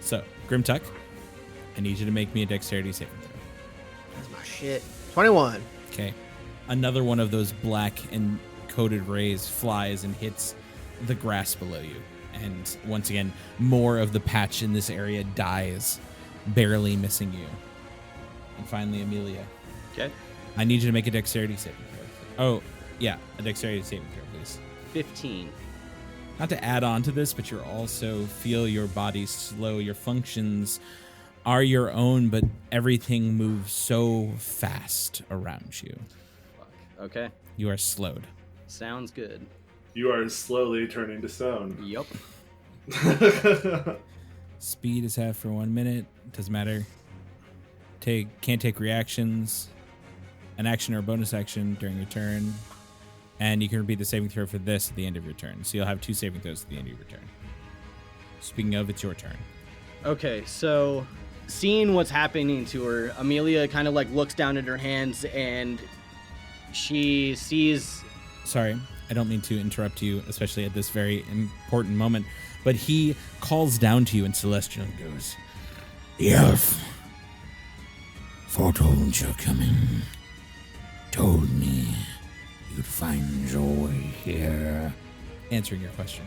So, Grimtuck, I need you to make me a dexterity saving throw. That's my shit. 21. Okay. Another one of those black and coated rays flies and hits the grass below you. And once again, more of the patch in this area dies, barely missing you. And finally, Amelia. Okay. I need you to make a dexterity saving throw. Oh, yeah, a dexterity saving throw, please. 15. Not to add on to this, but you also feel your body slow. Your functions are your own, but everything moves so fast around you. Fuck. Okay. You are slowed. Sounds good. You are slowly turning to stone. Yup. Speed is half for 1 minute. Doesn't matter. Can't take reactions, an action or a bonus action during your turn, and you can repeat the saving throw for this at the end of your turn. So you'll have 2 saving throws at the end of your turn. Speaking of, it's your turn. Okay, so seeing what's happening to her, Amelia kind of like looks down at her hands and she sees. Sorry, I don't mean to interrupt you, especially at this very important moment, but he calls down to you in Celestial and goes, The elf foretold your coming. Told me you'd find joy here. answering your question.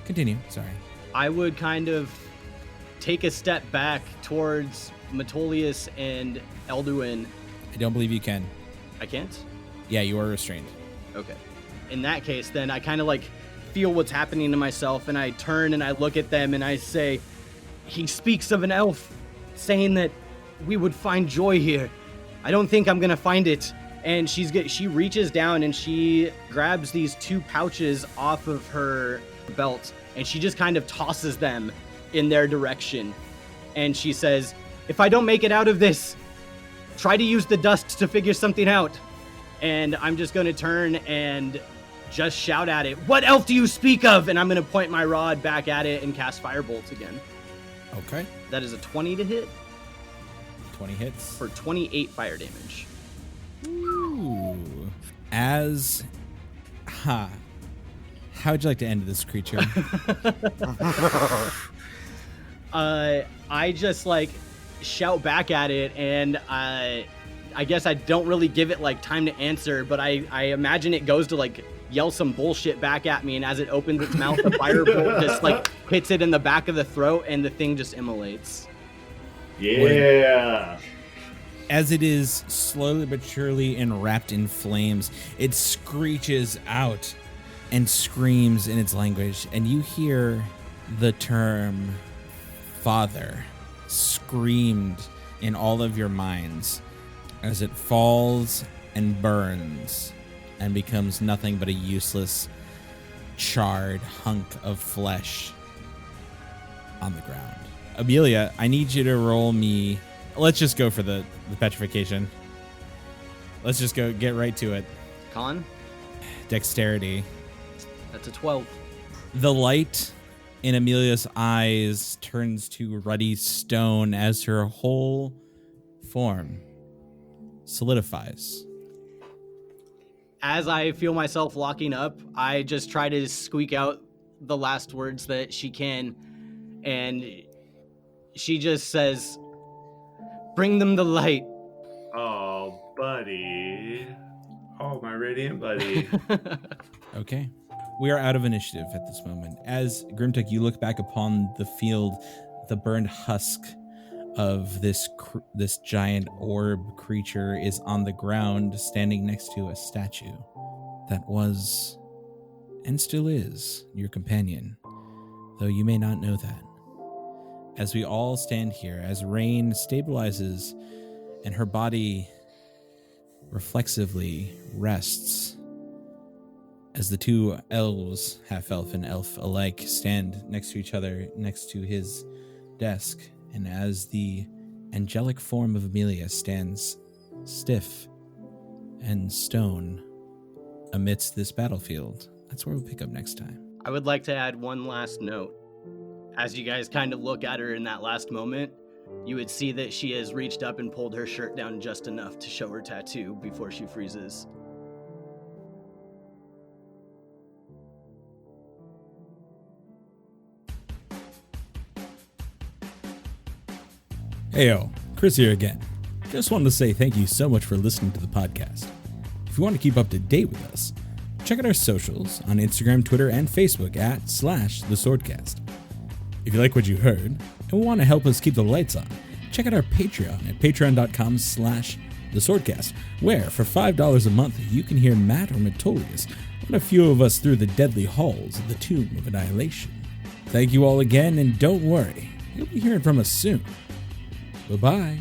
Continue, sorry. I would kind of take a step back towards Metolius and Elduin. I don't believe you can. I can't? Yeah, you are restrained. Okay. In that case, then I kind of like feel what's happening to myself and I turn and I look at them and I say, he speaks of an elf saying that we would find joy here. I don't think I'm going to find it. And she reaches down and she grabs these 2 pouches off of her belt and she just kind of tosses them in their direction. And she says, if I don't make it out of this, try to use the dust to figure something out. And I'm just going to turn and just shout at it, what elf do you speak of? And I'm going to point my rod back at it and cast Firebolt again. Okay. That is a 20 to hit 20 hits. for 28 fire damage. Ooh. How would you like to end this creature? I just like shout back at it and I guess I don't really give it like time to answer, but I imagine it goes to like yell some bullshit back at me, and as it opens its mouth, the firebolt just like hits it in the back of the throat and the thing just immolates. Yeah. As it is slowly but surely enwrapped in flames, it screeches out and screams in its language, and you hear the term father screamed in all of your minds as it falls and burns and becomes nothing but a useless, charred hunk of flesh on the ground. Amelia, I need you to roll me. Let's just go for the petrification. Let's just get right to it. Con? Dexterity. That's a 12. The light in Amelia's eyes turns to ruddy stone as her whole form solidifies. As I feel myself locking up, I just try to squeak out the last words that she can, and she just says, "Bring them the light." Oh, buddy. Oh, my radiant buddy. Okay. We are out of initiative at this moment. As Grimtek, you look back upon the field, the burned husk of this giant orb creature is on the ground, standing next to a statue that was, and still is, your companion, though you may not know that. As we all stand here, as Rain stabilizes and her body reflexively rests, as the two elves, half-elf and elf alike, stand next to each other, next to his desk, and as the angelic form of Amelia stands stiff and stone amidst this battlefield, that's where we'll pick up next time. I would like to add one last note. As you guys kind of look at her in that last moment, you would see that she has reached up and pulled her shirt down just enough to show her tattoo before she freezes. Heyo, Chris here again. Just wanted to say thank you so much for listening to the podcast. If you want to keep up to date with us, check out our socials on Instagram, Twitter, and Facebook at /theswordcast. If you like what you heard and want to help us keep the lights on, check out our Patreon at patreon.com/theswordcast, where for $5 a month you can hear Matt or Metolius run a few of us through the deadly halls of the Tomb of Annihilation. Thank you all again, and don't worry, you'll be hearing from us soon. Bye-bye.